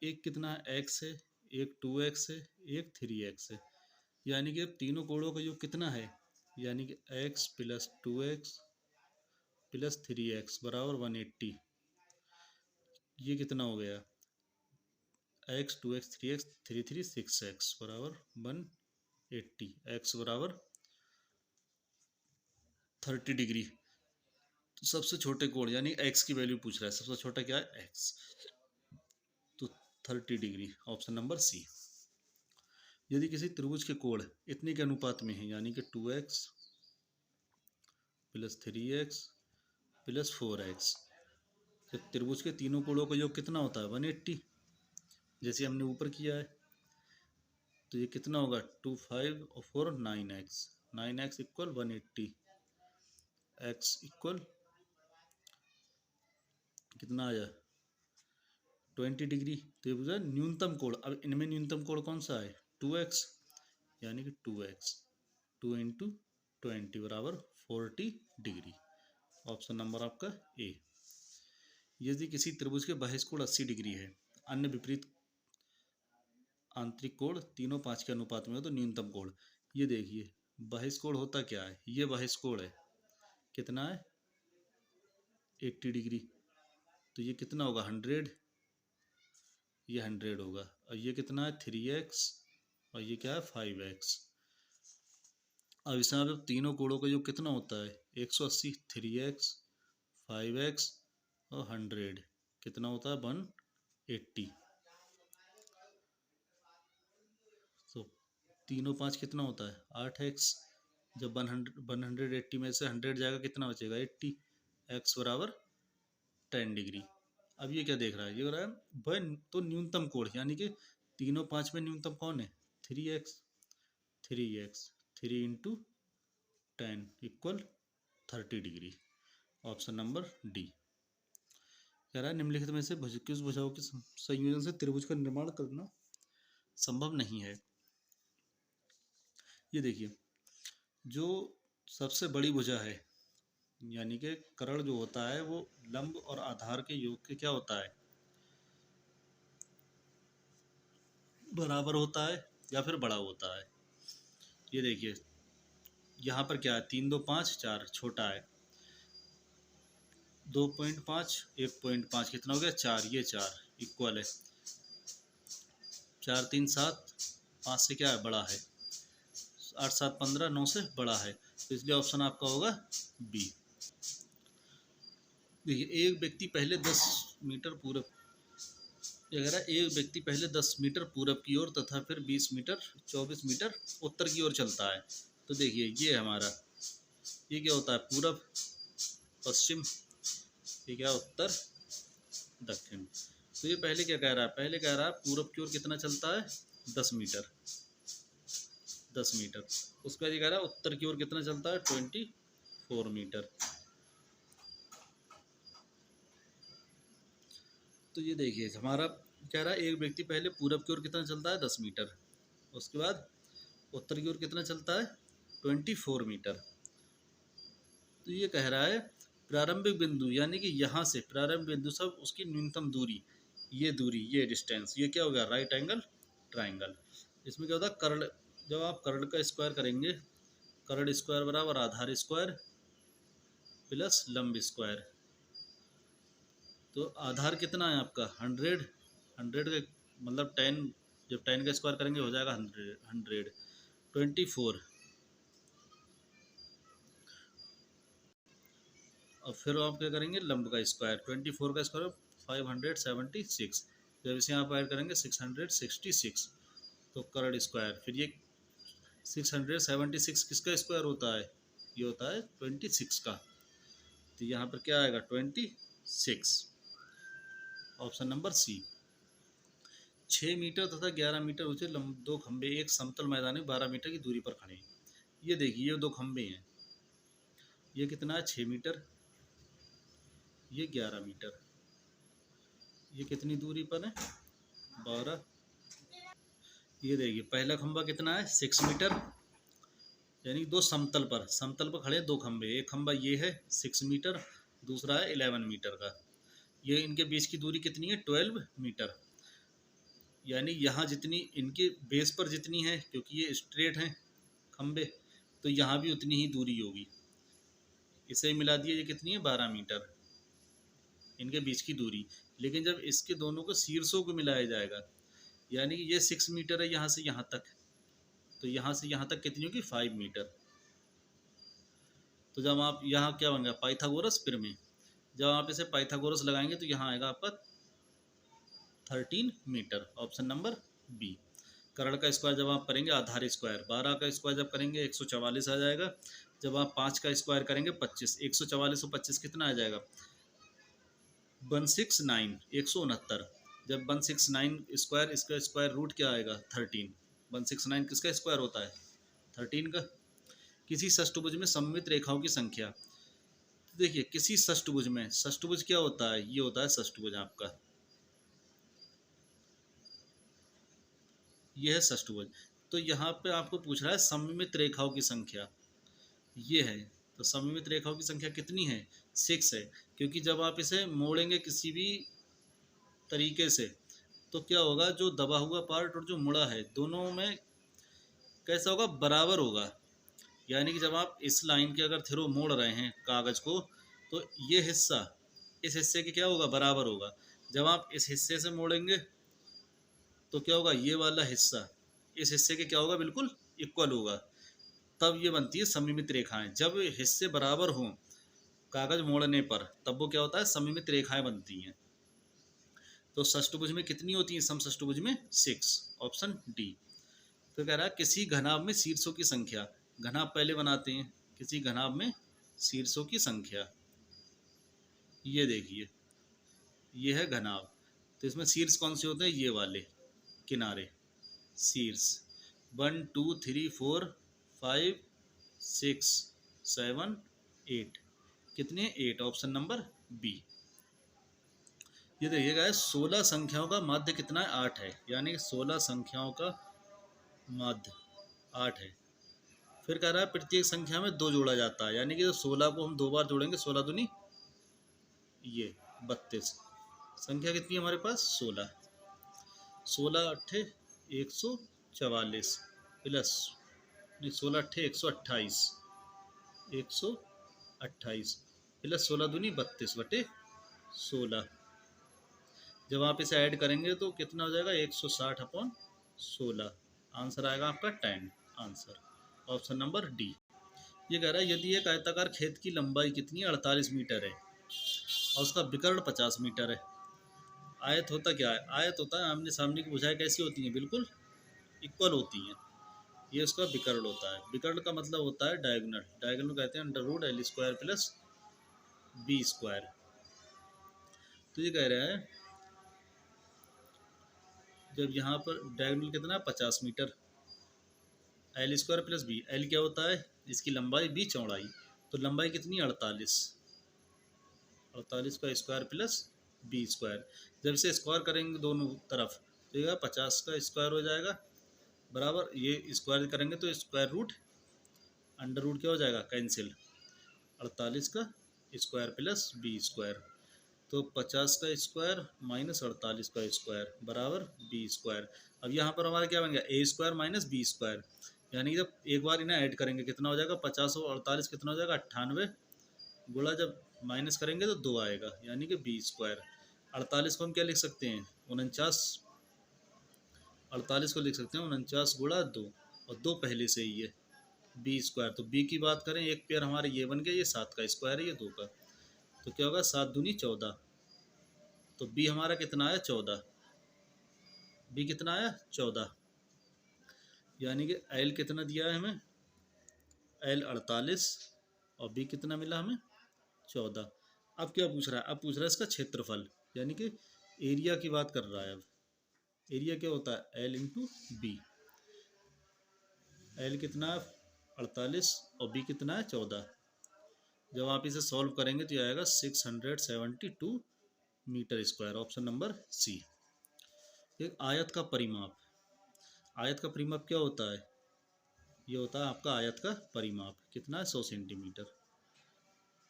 एक कितना है x है, एक 2x है, एक 3x है, यानी कि अब तीनों कोणों का योग कितना है, यानी कि x plus 2x plus 3x बराबर 180। ये कितना हो गया, एक्स 2x 3x 3 6x बराबर 180, एक्स बराबर 30 डिग्री। तो सबसे छोटे कोण यानी एक्स की वैल्यू पूछ रहा है, सबसे छोटा क्या है एक्स, तो 30 डिग्री, ऑप्शन नंबर सी। यदि किसी त्रिभुज के कोण इतने के अनुपात में है यानी कि 2x plus 3x plus 4x, तो त्रिभुज के तीनों कोणों का योग कितना होता है 180, जैसे हमने ऊपर किया है। तो ये कितना होगा 2 5 और 4 9x, 9x equal 180, x equal कितना आया 20 डिग्री। तो ये पूछा न्यूनतम कोण, अब इनमें न्यूनतम कोण कौन सा है 2x, यानी कि 2x 2 इंटू 20 बराबर 40 डिग्री, ऑप्शन नंबर आपका ए। यदि किसी त्रिभुज के बहिष्कोण 80 डिग्री है, अन्य विपरीत आंतरिक कोण तीनों 5 के अनुपात में हो तो न्यूनतम कोण। ये देखिए बहिष्कोण होता क्या है, ये बहिष्कोण है, कितना है 80 डिग्री, तो ये कितना होगा 100, ये 100 होगा, और ये कितना है 3x और ये क्या है 5x। अब इसमें अब तीनों कोणों का योग कितना होता है 180, 3x 5x और 100 कितना होता है 180। तो तीनों 5 कितना होता है 8x, जब 180 में से 100 जाएगा कितना बचेगा 80, x बराबर 10 डिग्री। अब ये क्या देख रहा है, ये हो रहा है वह तो न्यूनतम कोण यानी कि तीनों 5 में न्यूनतम कौन है 3x, 3 into 10 equal 30 degree, option number D. कह रहा है निम्नलिखित में से किस भुजाओं के संयोजन से त्रिभुज का निर्माण करना संभव नहीं है। ये देखिए जो सबसे बड़ी भुजा है यानी कि कर्ण जो होता है वो लंब और आधार के योग के क्या होता है बराबर होता है या फिर बड़ा होता है। ये देखिए यहाँ पर क्या है 3 2 5 4 छोटा है, 2.5 1.5 कितना हो गया 4, ये 4 इक्वल है, 4 3 7 5 से क्या है बड़ा है, 8 7 15 9 से बड़ा है, तो इसलिए ऑप्शन आपका होगा बी। देखिए एक व्यक्ति पहले 10 मीटर पूरब, अगर एक व्यक्ति पहले 10 मीटर पूरब की ओर तथा फिर 20 मीटर 24 मीटर उत्तर की ओर चलता है। तो देखिए ये हमारा ये क्या होता है पूरब पश्चिम, ये क्या उत्तर दक्षिण। तो ये पहले क्या कह रहा है, पहले कह रहा है पूरब की ओर कितना चलता है 10 मीटर, 10 मीटर। उसके बाद ये कह रहा है उत्तर की ओर कितना चलता है 24 मीटर। तो ये देखिए हमारा कह रहा है एक व्यक्ति पहले पूरब की ओर कितना चलता है 10 मीटर, उसके बाद उत्तर की ओर कितना चलता है 24 मीटर। तो ये कह रहा है प्रारंभिक बिंदु यानी कि यहाँ से प्रारंभिक बिंदु सब उसकी न्यूनतम दूरी, ये डिस्टेंस, ये क्या होगा राइट एंगल ट्राइंगल। इसमें क्या होता है कर्ण, जब आप कर्ण का स्क्वायर करेंगे, कर्ण स्क्वायर बराबर आधार स्क्वायर प्लस लंब स्क्वायर। तो आधार कितना है आपका 100, 100 का मतलब 10, जब 10 का स्क्वायर करेंगे हो जाएगा 100, 24 और फिर आप क्या करेंगे लंब का स्क्वायर, 24 का स्क्वायर 576, जब इसे आप ऐड करेंगे 666, तो कर्ण स्क्वायर, फिर ये 676 किसका स्क्वायर होता है, ये होता है 26 का, तो यहाँ पर क्या आएगा 26, ऑप्शन नंबर सी। 6 मीटर तथा 11 मीटर ऊंचे दो खंभे एक समतल मैदान में 12 मीटर की दूरी पर खड़े हैं। ये देखिए ये दो खंभे हैं, ये कितना है 6 मीटर, ये 11 मीटर, ये कितनी दूरी पर है 12। ये देखिए पहला खंभा कितना है 6 मीटर, यानी दो समतल पर खड़े दो खंभे, एक खंभा ये है 6 मीटर, दूसरा है 11 मीटर का, ये इनके बीच की दूरी कितनी है 12 मीटर। यानी यहाँ जितनी इनके बेस पर जितनी है, क्योंकि ये स्ट्रेट हैं खंभे, तो यहाँ भी उतनी ही दूरी होगी, इसे मिला दिए, ये कितनी है 12 मीटर इनके बीच की दूरी। लेकिन जब इसके दोनों को शीर्षों को मिलाया जाएगा, यानी कि ये 6 मीटर है यहाँ से यहाँ तक, तो यहाँ से यहाँ तक कितनी होगी 5 मीटर। तो जब आप यहाँ क्या बन गया पाइथागोरस पिरामिड, जब आप इसे पाइथागोरस लगाएंगे तो यहाँ आएगा आपका 13 मीटर, ऑप्शन नंबर बी। कर्ण का स्क्वायर जब आप करेंगे आधार स्क्वायर, 12 का स्क्वायर जब करेंगे 144 आ जाएगा। जब आप 5 का स्क्वायर करेंगे 25, 144 और 25 कितना आ जाएगा 169, 169। जब 169 स्क्वायर, इसका स्क्वायर रूट क्या आएगा 13। 169 किसका स्क्वायर होता है 13 का। किसी षष्ठभुज में सममित रेखाओं की संख्या, तो देखिए किसी षष्ठभुज में, षष्ठभुज क्या होता है, ये होता है षष्ठभुज आपका, ये है षष्ठभुज। तो यहाँ पे आपको पूछ रहा है सममित रेखाओं की संख्या, ये है। तो सममित रेखाओं की संख्या कितनी है 6 है, क्योंकि जब आप इसे मोड़ेंगे किसी भी तरीके से तो क्या होगा, जो दबा हुआ पार्ट और जो मुड़ा है दोनों में कैसा होगा बराबर होगा। यानी कि जब आप इस लाइन के अगर थ्रू मोड़ रहे हैं कागज़ को, तो ये हिस्सा इस हिस्से के क्या होगा बराबर होगा। जब आप इस हिस्से से मोड़ेंगे तो क्या होगा, ये वाला हिस्सा इस हिस्से के क्या होगा बिल्कुल इक्वल होगा। तब ये बनती है सममित रेखाएं। जब हिस्से बराबर हों कागज मोड़ने पर तब वो क्या होता है सममित रेखाएं बनती हैं। तो षष्ठभुज में कितनी होती है समषष्ठभुज में 6, ऑप्शन डी। तो कह रहा है किसी घनाभ में शीर्षों की संख्या, घनाभ पहले बनाते हैं, किसी घनाभ में शीर्षों की संख्या, ये देखिए ये है घनाभ। तो इसमें शीर्ष कौन से होते हैं, ये वाले किनारे शीर्ष 1 2 3 4 5 6 7 8, कितने 8, ऑप्शन नंबर बी। ये देखिएगा 16 संख्याओं का माध्य कितना है 8 है, यानी कि 16 संख्याओं का माध्य 8 है। फिर कह रहा है प्रत्येक संख्या में 2 जोड़ा जाता है, यानी कि 16 को हम 2 बार जोड़ेंगे, 16 दूनी ये 32। संख्या कितनी है हमारे पास 16, 16 अट्ठे 144 प्लस नहीं 16 अट्ठे 128, 128 प्लस 16 दूनी 32/16। जब आप इसे ऐड करेंगे तो कितना हो जाएगा 160/16, आंसर आएगा आपका 10, आंसर ऑप्शन नंबर डी। ये कह रहा है यदि एक आयताकार खेत की लंबाई कितनी 48 मीटर है और उसका विकर्ण 50 मीटर है। आयत होता क्या है, आयत होता है आमने सामने की भुजाएं कैसी होती हैं बिल्कुल इक्वल होती हैं, ये उसका विकर्ण होता है। विकर्ण का मतलब होता है डायगोनल, डायगोनल कहते हैं √L² प्लस B²। तो ये कह रहा है जब यहाँ पर डायगोनल कितना है 50 metre, L² plus B, L क्या होता है इसकी लंबाई, बी चौड़ाई, तो लंबाई कितनी 48, 48 का स्क्वायर प्लस B²। जब इसे स्क्वायर करेंगे दोनों तरफ तो ये 50 का स्क्वायर हो जाएगा बराबर, ये स्क्वायर करेंगे तो स्क्वायर रूट अंडर रूट क्या हो जाएगा कैंसिल, 48 का स्क्वायर प्लस B²। तो 50 का स्क्वायर माइनस 48 का स्क्वायर बराबर B²। अब यहाँ पर हमारा क्या बन गया A² माइनस B², यानी कि जब एक बार इन्हें ऐड करेंगे कितना हो जाएगा 50 और 48 कितना हो जाएगा 98, गुणा जब माइनस करेंगे तो 2 आएगा, यानी कि B²। 48 को हम क्या लिख सकते हैं 49, 48 को लिख सकते हैं 49 गुणा 2, और 2 पहले से ही है B²। तो B की बात करें एक पेयर हमारे ये बन गया, ये 7 का स्क्वायर है ये 2 का, तो क्या होगा 7 दूनी 14, तो B हमारा कितना आया 14, B कितना आया 14, यानी कि L कितना दिया है हमें, L 48 और B कितना मिला हमें 14। अब क्या पूछ रहा है, अब पूछ रहा है इसका क्षेत्रफल, यानी कि एरिया की बात कर रहा है। अब एरिया क्या होता है L इंटू बी, L कितना है 48 और B कितना है 14। जब आप इसे सॉल्व करेंगे तो ये आएगा 672 metre square, option number C. एक आयत का परिमाप, आयत का परिमाप क्या होता है, ये होता है आपका आयत का परिमाप कितना है 100 सेंटीमीटर।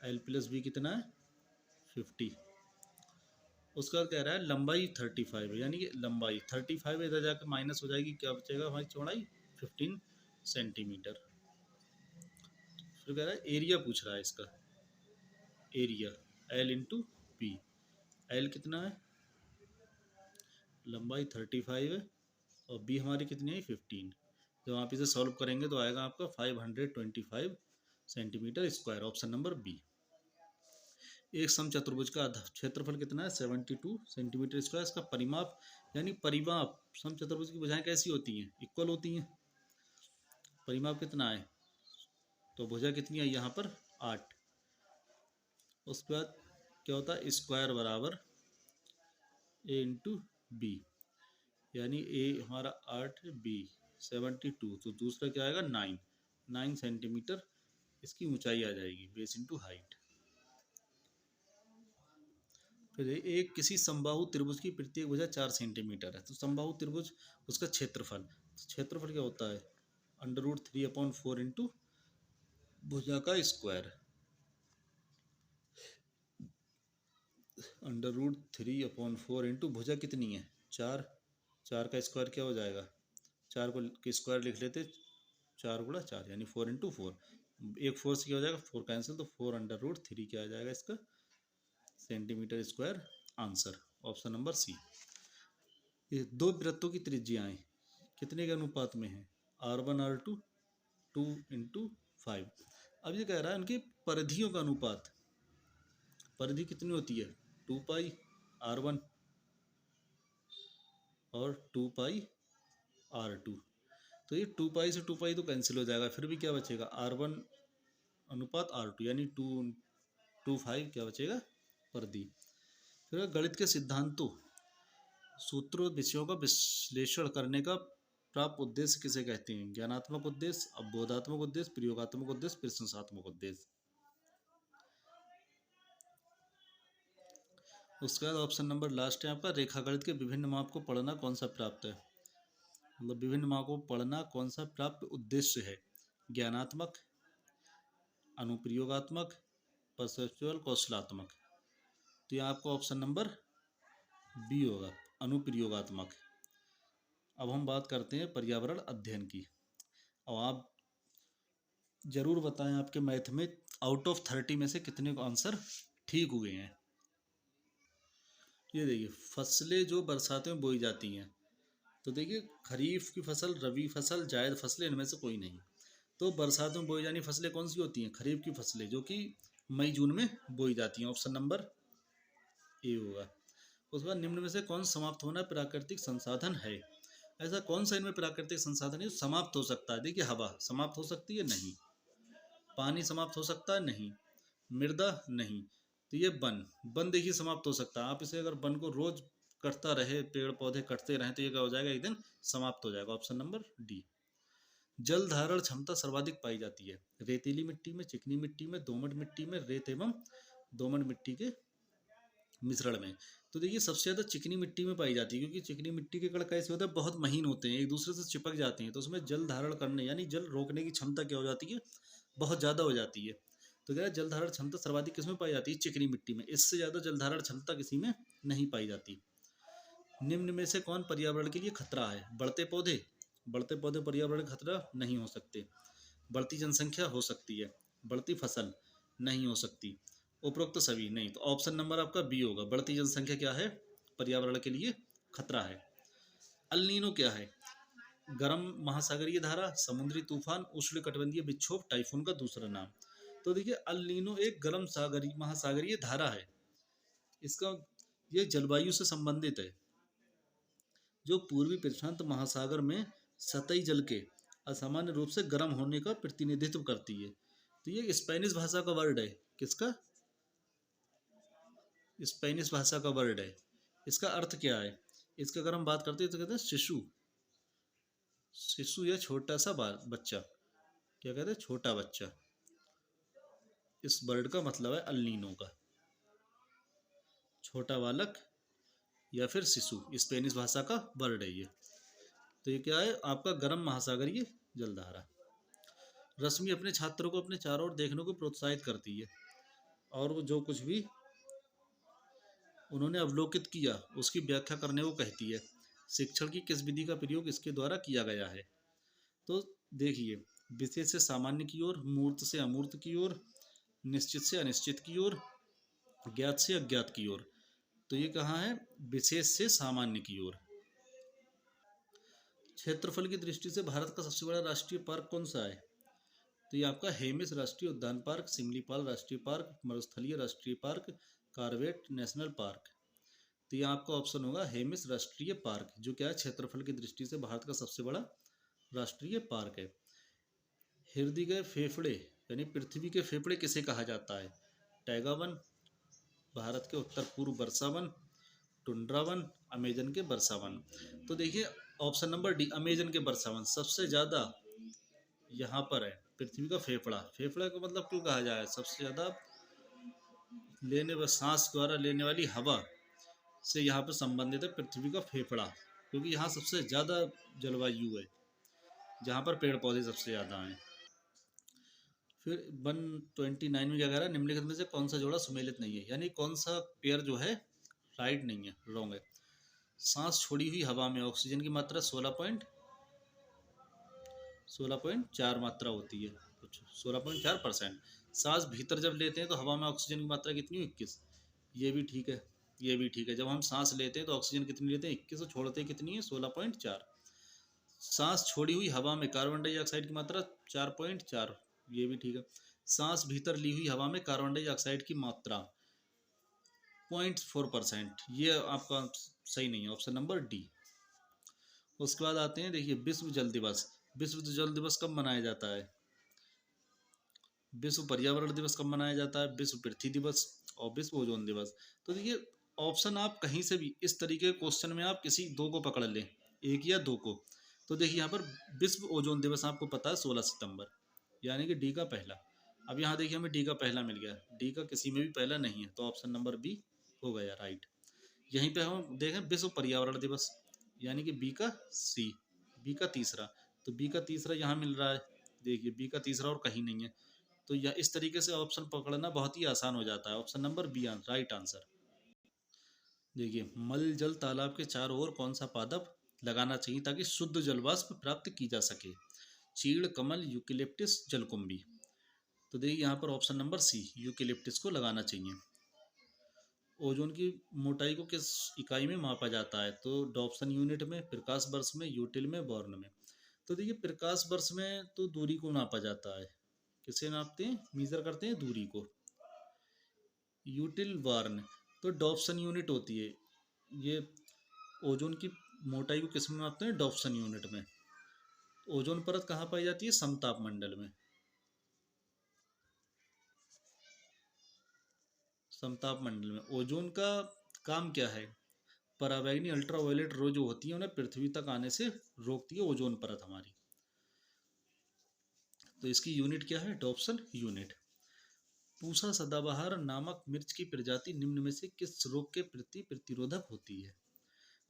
L प्लस बी कितना है 50, उसका कह रहा है लंबाई 35 है, यानी कि लंबाई 35 इधर जाकर माइनस हो जाएगी, क्या बचेगा हमारी चौड़ाई 15 सेंटीमीटर। फिर कह रहा है एरिया पूछ रहा है इसका, area L into B, L कितना है लंबाई 35 है और बी हमारी कितनी है 15। जब आप इसे सॉल्व करेंगे तो आएगा आपका 525 centimetre square, option number B. एक समचतुर्भुज का क्षेत्रफल कितना है 72 सेंटीमीटर स्क्वायर। इसका परिमाप यानी परिमाप, समचतुर्भुज की भुजाएं कैसी होती हैं, इक्वल होती हैं। परिमाप कितना है, तो भुजा कितनी है यहाँ पर 8। उसके बाद क्या होता है, स्क्वायर बराबर ए इंटू बी, यानी ए हमारा 8, बी 72, तो दूसरा क्या आएगा 9 सेंटीमीटर इसकी ऊंचाई आ जाएगी, बेस इंटू हाइट। फिर एक किसी समबाहु त्रिभुज की प्रत्येक भुजा 4 सेंटीमीटर है, तो समबाहु त्रिभुज उसका क्षेत्रफल, तो क्षेत्रफल क्या होता है √3/4 इंटू भुजा का स्क्वायर, √3/4 इंटू भुजा कितनी है 4, 4 का स्क्वायर क्या हो जाएगा, 4 को स्क्वायर लिख लेते 4 गुणा 4 यानी 4 इंटू 4, एक 4 से क्या हो जाएगा 4 कैंसिल, तो 4√3 क्या आ जाएगा इसका centimetre square, answer option number C. ये दो वृत्तों की त्रिज्याएं कितने के अनुपात में है, R1 R2 2/5। अब ये कह रहा है उनकी परिधियों का अनुपात, परिधि कितनी होती है 2π R1 और 2π R2, तो ये 2π से 2π तो कैंसिल हो जाएगा, फिर भी क्या बचेगा R1 अनुपात R2 यानी 2/5 क्या बचेगा परिधि। फिर गणित के सिद्धांतों, सूत्रों, विषयों का विश्लेषण करने का प्राप्त उद्देश्य किसे कहते हैं, ज्ञानात्मक उद्देश्य, अवबोधात्मक उद्देश्य, प्रयोगात्मक उद्देश्य, प्रशंसात्मक उद्देश्य। उसके बाद ऑप्शन नंबर लास्ट है आपका, रेखागणित के विभिन्न माप को पढ़ना कौन सा प्राप्त है, मतलब विभिन्न माप को पढ़ना कौन सा प्राप्त उद्देश्य है, ज्ञानात्मक, अनुप्रयोगात्मक, परसेप्चुअल, कौशलात्मक। तो यह आपका ऑप्शन नंबर बी होगा, अनुप्रयोगात्मक। अब हम बात करते हैं पर्यावरण अध्ययन की, और आप जरूर बताएं आपके मैथ में आउट ऑफ 30 में से कितने को आंसर ठीक हुए हैं। ये देखिए फसलें जो बरसात में बोई जाती हैं, तो देखिए खरीफ की फसल, रबी फसल, जायद फसलें, इनमें से कोई नहीं। तो बरसात में बोई जानी फसलें कौन सी होती हैं, खरीफ की फसलें जो कि मई जून में बोई जाती हैं, ऑप्शन नंबर ए होगा। उसके बाद निम्न में से कौन समाप्त होना प्राकृतिक संसाधन है, ऐसा कौन सा इनमें प्राकृतिक संसाधन है जो समाप्त हो सकता है। देखिए हवा समाप्त हो सकती है, नहीं। पानी समाप्त हो सकता है, नहीं। मृदा, नहीं। तो ये वन देखिए समाप्त हो सकता है, आप इसे अगर वन को रोज कटता रहे, पेड़ पौधे कटते रहे, तो ये क्या हो जाएगा, एक दिन समाप्त हो जाएगा, ऑप्शन नंबर डी। जल धारण क्षमता सर्वाधिक पाई जाती है रेतीली मिट्टी में, चिकनी मिट्टी में, दोमट मिट्टी में, रेत एवं दोमट मिट्टी के मिश्रण में। तो देखिए सबसे ज़्यादा चिकनी मिट्टी में पाई जाती है, क्योंकि चिकनी मिट्टी के कण कैसे होते हैं, बहुत महीन होते हैं, एक दूसरे से चिपक जाते हैं, तो उसमें जल धारण करने यानी जल रोकने की क्षमता क्या हो जाती है, बहुत ज़्यादा हो जाती है। तो क्या जल धारण क्षमता सर्वाधिक किसमें पाई जाती है, चिकनी मिट्टी में, इससे ज़्यादा जल धारण क्षमता किसी में नहीं पाई जाती। निम्न में से कौन पर्यावरण के लिए खतरा है, बढ़ते पौधे, बढ़ते पौधे पर्यावरण खतरा नहीं हो सकते। बढ़ती जनसंख्या हो सकती है, बढ़ती फसल नहीं हो सकती, उपरोक्त सभी नहीं। तो ऑप्शन नंबर आपका बी होगा, बढ़ती जनसंख्या क्या है, पर्यावरण के लिए खतरा है। अल नीनो क्या है, गर्म महासागरीय धारा, समुद्री तूफान, उष्णकटिबंधीय विक्षोभ, टाइफून का दूसरा नाम। तो देखिए अल नीनो एक गर्म सागरी महासागरीय धारा है, इसका ये जलवायु से संबंधित है, जो पूर्वी प्रशांत महासागर में सतही जल के असामान्य रूप से गर्म होने का प्रतिनिधित्व करती है। तो ये स्पेनिश भाषा का वर्ड है, किसका, स्पेनिश भाषा का वर्ड है। इसका अर्थ क्या है, इसका अगर हम बात करते हैं तो कहते हैं शिशु, शिशु या छोटा सा बच्चा, क्या कहते हैं छोटा बच्चा, इस वर्ड का मतलब है अल नीनो का, छोटा बालक या फिर शिशु, स्पेनिश भाषा का वर्ड है ये। तो ये क्या है आपका गर्म महासागरीय जलधारा। रश्मि अपने छात्रों को अपने चारों ओर देखने को प्रोत्साहित करती है, और वो जो कुछ भी उन्होंने अवलोकित किया उसकी व्याख्या करने को कहती है। शिक्षण की किस विधि का प्रयोग इसके द्वारा किया गया है, तो देखिए विशेष से सामान्य की ओर, मूर्त से अमूर्त की ओर, निश्चित से अनिश्चित की ओर, ज्ञात से अज्ञात की ओर। तो ये कहाँ है, विशेष से सामान्य की ओर, क्षेत्रफल की दृष्टि से भारत का सबसे बड़ा राष्ट्रीय पार्क कौन सा है? तो ये आपका हेमिस राष्ट्रीय उद्यान पार्क, सिमलीपाल राष्ट्रीय पार्क, मरुस्थलीय राष्ट्रीय पार्क, कॉर्बेट नेशनल पार्क। तो ये आपका ऑप्शन होगा हेमिस राष्ट्रीय पार्क, जो क्या है क्षेत्रफल की दृष्टि से भारत का सबसे बड़ा राष्ट्रीय पार्क है। हृदय के फेफड़े यानी पृथ्वी के फेफड़े किसे कहा जाता है? टैगा वन, भारत के उत्तर पूर्व वर्षा वन, टुंड्रा वन, अमेजन के वर्षा वन। तो देखिए ऑप्शन नंबर डी अमेजन के वर्षा वन सबसे ज़्यादा यहाँ पर है। पृथ्वी का फेफड़ा, फेफड़ा का मतलब क्यों कहा जाए? सबसे ज़्यादा लेने व सांस द्वारा लेने वाली हवा से यहाँ पर संबंधित है पृथ्वी का फेफड़ा, क्योंकि यहाँ सबसे ज़्यादा जलवायु है, जहाँ पर पेड़ पौधे सबसे ज़्यादा हैं। फिर 129 में क्या कह रहा है? निम्नलिखित में से कौन सा जोड़ा सुमेलित नहीं है, यानी कौन सा पेयर जो है राइट नहीं है, रॉन्ग है। सांस छोड़ी हुई हवा में ऑक्सीजन की मात्रा 16.4 मात्रा होती है, कुछ 16.4%। सांस भीतर जब लेते हैं तो हवा में ऑक्सीजन की मात्रा कितनी? 21। ये भी ठीक है, ये भी ठीक है। जब हम सांस लेते हैं तो ऑक्सीजन कितनी लेते हैं? 21, और छोड़ते हैं कितनी है? 16.4। सांस छोड़ी हुई हवा में कार्बन डाइऑक्साइड की मात्रा 4.4, ये भी ठीक है। सांस भीतर ली हुई हवा में कार्बन डाइऑक्साइड की मात्रा 0.4%, ये आपका सही नहीं है, ऑप्शन नंबर डी। उसके बाद आते हैं, देखिए विश्व जल दिवस। विश्व जल दिवस कब मनाया जाता है? विश्व पर्यावरण दिवस कब मनाया जाता है? विश्व पृथ्वी दिवस और विश्व ओजोन दिवस। तो देखिए ऑप्शन आप कहीं से भी इस तरीके के क्वेश्चन में आप किसी दो को पकड़ लें, एक या दो को। तो देखिए यहाँ पर विश्व ओजोन दिवस आपको पता है 16 सितंबर, यानी कि डी का पहला। अब यहाँ देखिए हमें डी का पहला मिल गया, डी का किसी में भी पहला नहीं है, तो ऑप्शन नंबर बी हो गया राइट। यहीं पे हम देखें विश्व पर्यावरण दिवस, यानी कि बी का सी, बी का तीसरा। तो बी का तीसरा यहाँ मिल रहा है, देखिए बी का तीसरा और कहीं नहीं है। तो यह इस तरीके से ऑप्शन पकड़ना बहुत ही आसान हो जाता है। Option number B right answer. देखिए मल जल तालाब के चारों ओर कौन सा पादप लगाना चाहिए ताकि शुद्ध जलवाष्प प्राप्त की जा सके? चीड़, कमल, यूकेलिप्टिस, जलकुंभी। तो देखिए यहाँ पर ऑप्शन नंबर सी यूकेलिप्टिस को लगाना चाहिए। ओजोन की मोटाई को किस इकाई में मापा जाता है? तो डॉप्सन यूनिट में, प्रकाश वर्ष में, यूटिल में, बॉर्न में। तो देखिए प्रकाश वर्ष में तो दूरी को नापा जाता है, किसे नापते हैं? मीजर करते हैं दूरी को। यूटिल वार्न तो डॉप्सन यूनिट होती है। ये ओजोन की मोटाई को किस में नापते हैं? डॉप्सन यूनिट में। ओजोन परत कहाँ पाई जाती है? समताप मंडल में। समताप मंडल में। ओजोन का काम क्या है? पराबैंगनी अल्ट्रावायलेट रो जो होती है उन्हें पृथ्वी तक आने से रोकती है ओजोन परत हमारी। तो इसकी यूनिट क्या है? Dobson unit. पूसा सदाबहार नामक मिर्च की प्रजाति निम्न में से किस रोग के प्रति प्रतिरोधक होती है?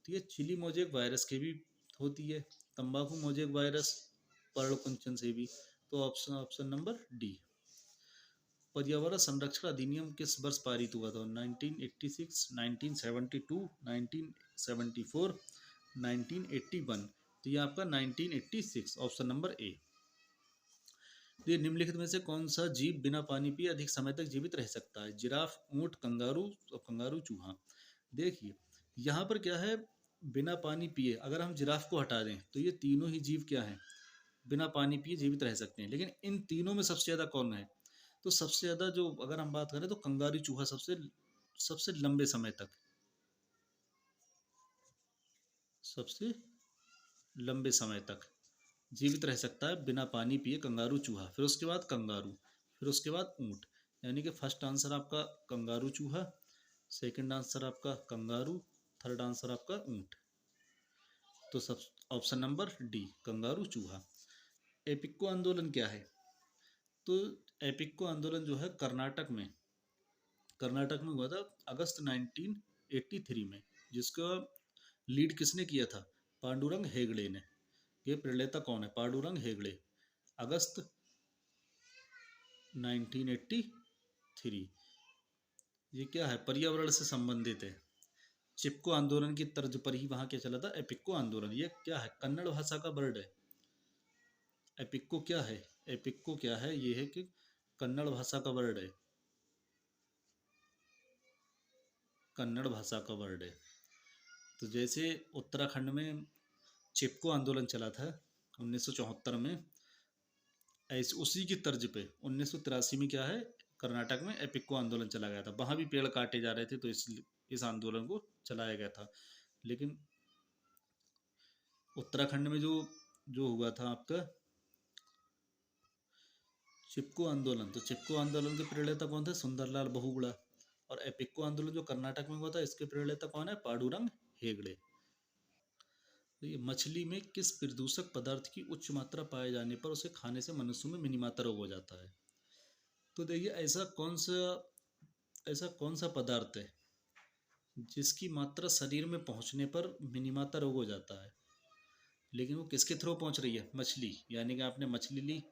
तो ये चिली मोजेक वायरस के भी होती है, तंबाकू मोजेक वायरस, पर्णकुंचन से भी। तो ऑप्शन ऑप्शन नंबर डी। पर्यावरण संरक्षण अधिनियम किस वर्ष पारित हुआ था? 1986, 1972, 1974, 1981। तो ये आपका 1986 ऑप्शन नंबर ए। ये निम्नलिखित में से कौन सा जीव बिना पानी पिए अधिक समय तक जीवित रह सकता है? जिराफ, ऊंट, कंगारू और कंगारू चूहा। देखिए यहाँ पर क्या है, बिना पानी पिए अगर हम जिराफ को हटा दें तो ये तीनों ही जीव क्या हैं? बिना पानी पिए जीवित रह सकते हैं। लेकिन इन तीनों में सबसे ज़्यादा कौन है? तो सबसे ज़्यादा जो अगर हम बात करें तो कंगारू चूहा सबसे सबसे लंबे समय तक, सबसे लंबे समय तक जीवित रह सकता है बिना पानी पिए, कंगारू चूहा। फिर उसके बाद कंगारू, फिर उसके बाद ऊंट। यानी कि फर्स्ट आंसर आपका कंगारू चूहा, सेकंड आंसर आपका कंगारू, थर्ड आंसर आपका ऊंट। तो सब ऑप्शन नंबर डी कंगारू चूहा। एपिको आंदोलन क्या है? तो एपिको आंदोलन जो है कर्नाटक में हुआ था अगस्त 1983 में, जिसका लीड किसने किया था? पांडुरंग हेगड़े ने। ये प्रणेता कौन है? पांडुरंग हेगड़े। अगस्त 1983। ये क्या है? पर्यावरण से संबंधित है। चिपको आंदोलन की तर्ज पर ही वहाँ क्या चला था? एपिको आंदोलन। ये क्या है? कन्नड़ भाषा का वर्ड है। एपिको क्या है? एपिको क्या है? ये है कि कन्नड़ भाषा का वर्ड है, कन्नड़ भाषा का वर्ड है। तो जैसे उत्तराखंड में चिपको आंदोलन चला था 1974 में। ऐसे उसी की तर्ज पे 1983 में क्या है, कर्नाटक में एपिको आंदोलन चला गया था। वहां भी पेड़ काटे जा रहे थे, तो इस आंदोलन को चलाया गया था। लेकिन उत्तराखंड में जो जो हुआ था आपका चिपको आंदोलन, तो चिपको आंदोलन के प्रेरणा कौन थे, सुंदरलाल बहुगुणा। और एपिको आंदोलन जो कर्नाटक में हुआ था, इसके प्रेरणा कौन है, पांडुरंग हेगड़े। तो ये मछली में किस प्रदूषक पदार्थ की उच्च मात्रा पाए जाने पर उसे खाने से मनुष्यों में मिनीमाता रोग हो जाता है। तो देखिए ऐसा कौन सा पदार्थ है जिसकी मात्रा शरीर में पहुंचने पर मिनीमाता रोग हो जाता है, लेकिन वो किसके थ्रू पहुंच रही है, मछली। यानी कि आपने मछली ली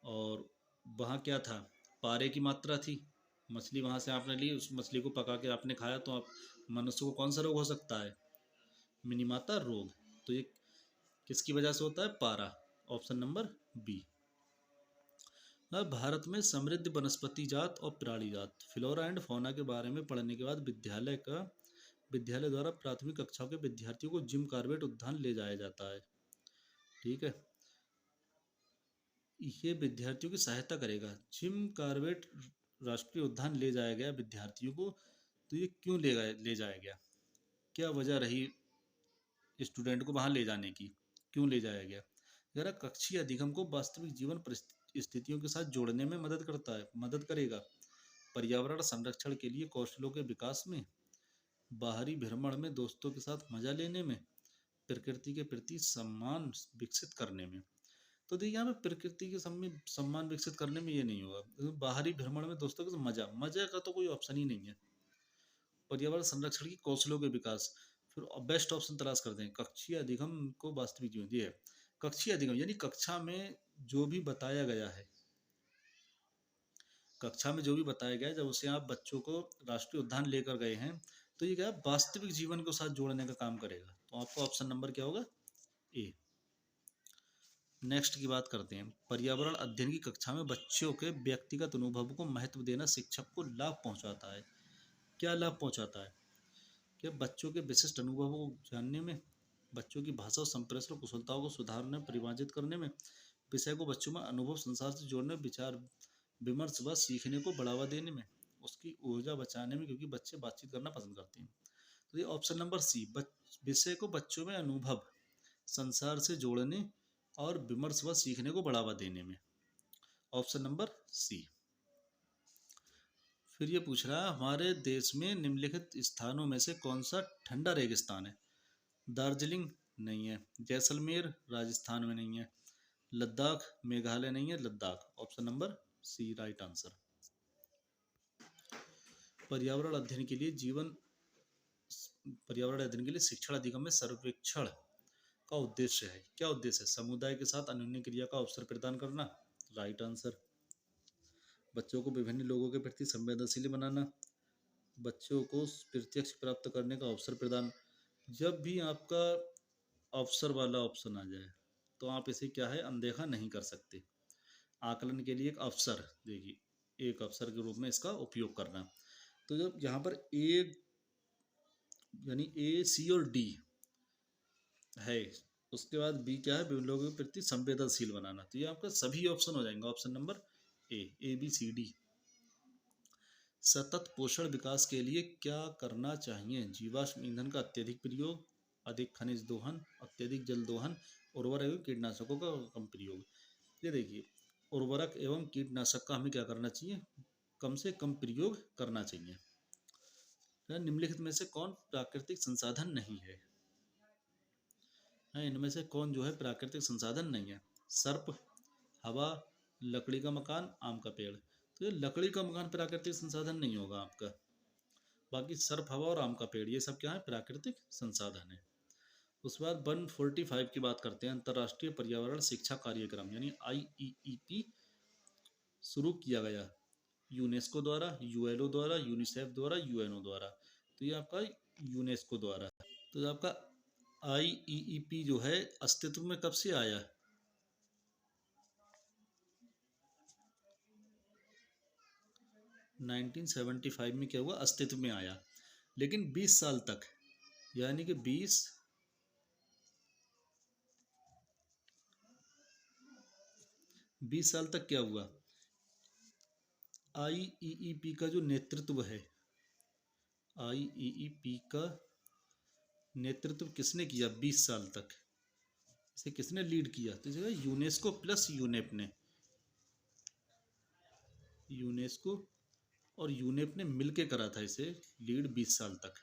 और वहाँ क्या था, पारे की मात्रा थी, मछली वहाँ से आपने ली, उस मछली को पका के आपने खाया, तो आप मनुष्य को कौन सा रोग हो सकता है, मिनीमाता रोग। तो ये किसकी वजह से होता है, पारा। Option number B. अब भारत में समृद्ध वनस्पति जात और प्राणी जात फ्लोरा एंड फौना के बारे में पढ़ने के बाद विद्यालय द्वारा प्राथमिक कक्षाओं के विद्यार्थियों को जिम कॉर्बेट उद्यान ले जाया जाता है। ठीक है, ये विद्यार्थियों की सहायता करेगा। जिम कॉर्बेट राष्ट्रीय उद्यान ले जाया गया विद्यार्थियों को, तो ये क्यों ले जाया गया, क्या वजह रही स्टूडेंट को वहां ले जाने की, क्यों ले जाया गया। जरा कक्षीय अधिगम को वास्तविक जीवन स्थितियों के साथ जोड़ने में मदद करेगा। पर्यावरण संरक्षण के लिए कौशलों के विकास में, बाहरी भ्रमण में, दोस्तों के साथ मजा लेने में, प्रकृति के प्रति सम्मान विकसित करने में। तो देखिए यहाँ पे प्रकृति के सम्मान विकसित करने में ये नहीं होगा। बाहरी भ्रमण में दोस्तों के साथ मजा का तो कोई ऑप्शन ही नहीं है। पर्यावरण संरक्षण की कौशलों के विकास, फिर बेस्ट ऑप्शन तलाश करते हैं। कक्षीय अधिगम को वास्तविक जीवन, ये है कक्षीय अधिगम, यानी कक्षा में जो भी बताया गया है, कक्षा में जो भी बताया गया है, जब उसे आप बच्चों को राष्ट्रीय उद्यान लेकर गए हैं, तो ये क्या है, वास्तविक जीवन के साथ जोड़ने का काम करेगा। तो आपका ऑप्शन नंबर क्या होगा, ए। नेक्स्ट की बात करते हैं। पर्यावरण अध्ययन की कक्षा में बच्चों के व्यक्तिगत अनुभव को महत्व देना शिक्षक को लाभ पहुंचाता है। क्या लाभ पहुंचाता है, कि बच्चों के विशिष्ट अनुभवों को जानने में, बच्चों की भाषा और संप्रेषण कुशलताओं को सुधारने, परिमार्जित करने में, विषय को बच्चों में अनुभव संसार से जोड़ने, विचार विमर्श व सीखने को बढ़ावा देने में, उसकी ऊर्जा बचाने में, क्योंकि बच्चे बातचीत करना पसंद करते हैं। तो ये ऑप्शन नंबर सी, विषय को बच्चों में अनुभव संसार से जोड़ने और विमर्श व सीखने को बढ़ावा देने में। Option number C. फिर ये पूछ रहा है, हमारे देश में निम्नलिखित स्थानों में से कौन सा ठंडा रेगिस्तान है। दार्जिलिंग नहीं है, जैसलमेर राजस्थान में नहीं है, लद्दाख मेघालय नहीं है, Ladakh. Option number C right answer. पर्यावरण अध्ययन के लिए पर्यावरण अध्ययन के लिए शिक्षण अधिगम में सर्वेक्षण का उद्देश्य है। क्या उद्देश्य है, समुदाय के साथ अन्योन्य क्रिया का अवसर प्रदान करना। Right answer. बच्चों को विभिन्न लोगों के प्रति संवेदनशील बनाना, बच्चों को प्रत्यक्ष प्राप्त करने का अवसर प्रदान। जब भी आपका अवसर वाला ऑप्शन आ जाए, तो आप इसे क्या है, अनदेखा नहीं कर सकते। आकलन के लिए एक अवसर, देखिए एक अवसर के रूप में इसका उपयोग करना। तो जब यहाँ पर ए, यानी ए, सी और डी है, उसके बाद बी क्या है, विभिन्न लोगों के प्रति संवेदनशील बनाना। तो ये आपका सभी ऑप्शन हो जाएंगे, option number A B C D. सतत पोषण विकास के लिए क्या करना चाहिए। जीवाश्म ईंधन का अत्यधिक प्रयोग, अधिक खनिज दोहन, अत्यधिक जल दोहन, उर्वरक एवं कीटनाशकों का कम प्रयोग। ये देखिए, उर्वरक एवं कीटनाशक का हमें क्या करना चाहिए, कम से कम प्रयोग करना चाहिए। निम्नलिखित में से कौन प्राकृतिक संसाधन नहीं है, इनमें से कौन जो है प्राकृतिक संसाधन नहीं है। सर्प, हवा, लकड़ी का मकान, आम का पेड़। तो ये लकड़ी का मकान प्राकृतिक संसाधन नहीं होगा आपका। बाकी सर्प, हवा और आम का पेड़, ये सब क्या है, प्राकृतिक संसाधन है। उसके बाद 145 की बात करते हैं। अंतर्राष्ट्रीय पर्यावरण शिक्षा कार्यक्रम यानी IEEP शुरू किया गया यूनेस्को द्वारा, यूएलओ द्वारा, यूनिसेफ द्वारा, यूएनओ द्वारा। तो ये आपका यूनेस्को द्वारा। तो आपका IEEP जो है अस्तित्व में कब से आया, 1975 में क्या हुआ, अस्तित्व में आया। लेकिन 20 साल तक, यानी कि 20 20 साल तक क्या हुआ, आईईईपी का जो नेतृत्व है, आईईईपी का नेतृत्व किसने किया 20 साल तक, इसे किसने लीड किया, तो इसे यूनेस्को प्लस यूनेप ने, यूनेस्को और यूनेप ने मिलके करा था इसे लीड 20 साल तक।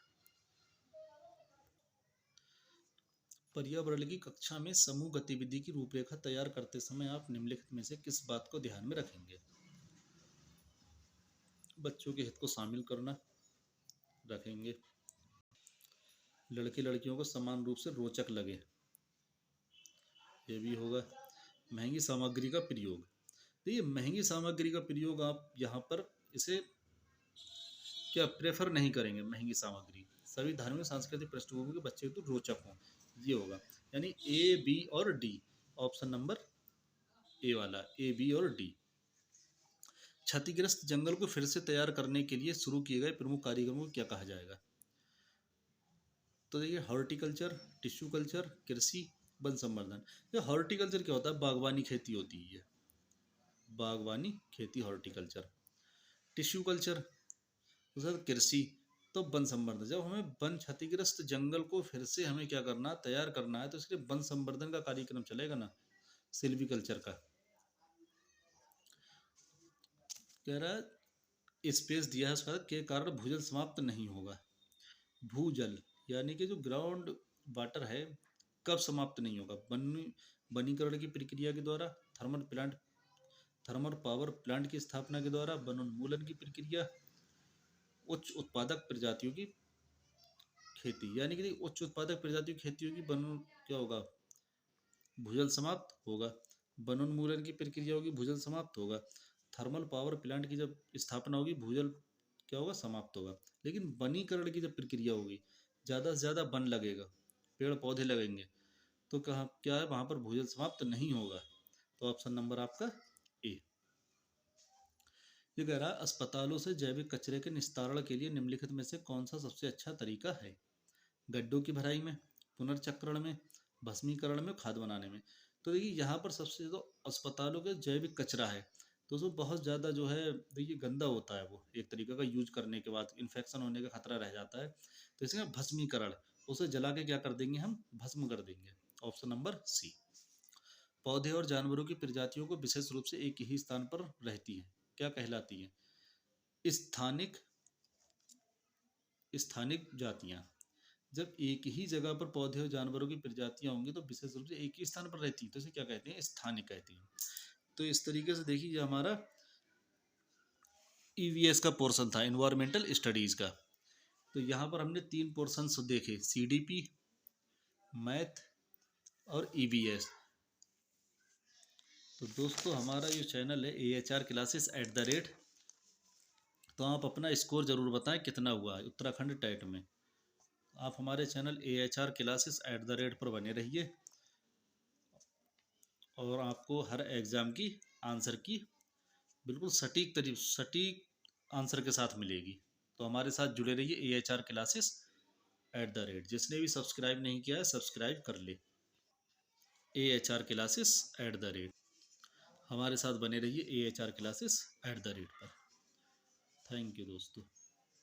पर्यावरण की कक्षा में समूह गतिविधि की रूपरेखा तैयार करते समय आप निम्नलिखित में से किस बात को ध्यान में रखेंगे, बच्चों के हित को शामिल करना रखेंगे, लड़के लड़कियों को समान रूप से रोचक लगे, ये भी होगा, महंगी सामग्री का प्रयोग, देखिए महंगी सामग्री का प्रयोग आप यहाँ पर इसे क्या प्रेफर नहीं करेंगे, महंगी सामग्री, सभी धार्मिक सांस्कृतिक पृष्ठभूमि के बच्चे तो रोचक हों, ये होगा, यानी ए बी और डी, ऑप्शन नंबर ए वाला, ए बी और डी। क्षतिग्रस्त जंगल को फिर से तैयार करने के लिए शुरू किए गए प्रमुख कार्यक्रमों को क्या कहा जाएगा, तो देखिए हॉर्टिकल्चर, टिश्यू कल्चर, कृषि, वन संवर्धन। ये हॉर्टिकल्चर क्या होता है, बागवानी खेती होती है, बागवानी खेती हॉर्टिकल्चर। टिश्यू कल्चर तो सर कृषि, तो वन संवर्धन, जब हमें वन क्षतिग्रस्त जंगल को फिर से हमें क्या करना, तैयार करना है, तो इसके लिए वन संवर्धन का कार्यक्रम चलेगा ना, सिल्वीकल्चर का। कह रहा है स्पेस दिया है उसका के कारण भूजल समाप्त नहीं होगा, भूजल यानी कि जो ग्राउंड वाटर है कब समाप्त नहीं होगा, वनीकरण की प्रक्रिया के द्वारा, थर्मल पावर प्लांट की स्थापना के द्वारा, वनोन्मूलन की प्रक्रिया, उच्च उत्पादक प्रजातियों की खेती, यानी कि उच्च उत्पादक प्रजातियों की खेती होगी, वन क्या होगा, भूजल समाप्त होगा, वनोन्मूलन की प्रक्रिया होगी, भूजल समाप्त होगा, थर्मल पावर प्लांट की जब स्थापना होगी भूजल क्या होगा, समाप्त होगा। लेकिन वनीकरण की जब प्रक्रिया होगी, ज़्यादा से ज़्यादा वन लगेगा, पेड़ पौधे लगेंगे, तो कहाँ क्या है, वहाँ पर भूजल समाप्त नहीं होगा, तो ऑप्शन नंबर आपका ए। ये कह रहा है अस्पतालों से जैविक कचरे के निस्तारण के लिए निम्नलिखित में से कौन सा सबसे अच्छा तरीका है, गड्ढों की भराई में, पुनर्चक्रण में, भस्मीकरण में, खाद बनाने में। तो देखिए यहाँ पर सबसे जो अस्पतालों के जैविक कचरा है, तो उसमें बहुत ज़्यादा जो है देखिए गंदा होता है, वो एक तरीके का यूज करने के बाद इन्फेक्शन होने का खतरा रह जाता है, तो इसमें भस्मीकरण, उसे जला के क्या कर देंगे, हम भस्म कर देंगे, ऑप्शन नंबर सी। पौधे और जानवरों की प्रजातियों को विशेष रूप से एक ही स्थान पर रहती है, क्या कहलाती है, स्थानिक, स्थानिक जातियां। जब एक ही जगह पर पौधे और जानवरों की प्रजातियां होंगी तो विशेष रूप से एक ही स्थान पर रहती हैं, तो इसे क्या कहते हैं, स्थानिक कहते हैं। तो इस तरीके से देखिए हमारा ईवीएस का पोर्शन था, इन्वायरमेंटल स्टडीज का, तो यहाँ पर हमने 3 पोर्शंस देखे, सीडीपी, मैथ और ईवीएस। तो दोस्तों हमारा जो चैनल है AHR क्लासेस @ तो आप अपना स्कोर ज़रूर बताएं कितना हुआ है उत्तराखंड टेट में। आप हमारे चैनल AHR क्लासेस @ पर बने रहिए और आपको हर एग्ज़ाम की आंसर की बिल्कुल सटीक आंसर के साथ मिलेगी। तो हमारे साथ जुड़े रहिए AHR क्लासेस @ जिसने भी सब्सक्राइब नहीं किया है सब्सक्राइब कर ले, AHR क्लासेस @ हमारे साथ बने रहिए AHR क्लासेस @ पर। थैंक यू दोस्तों।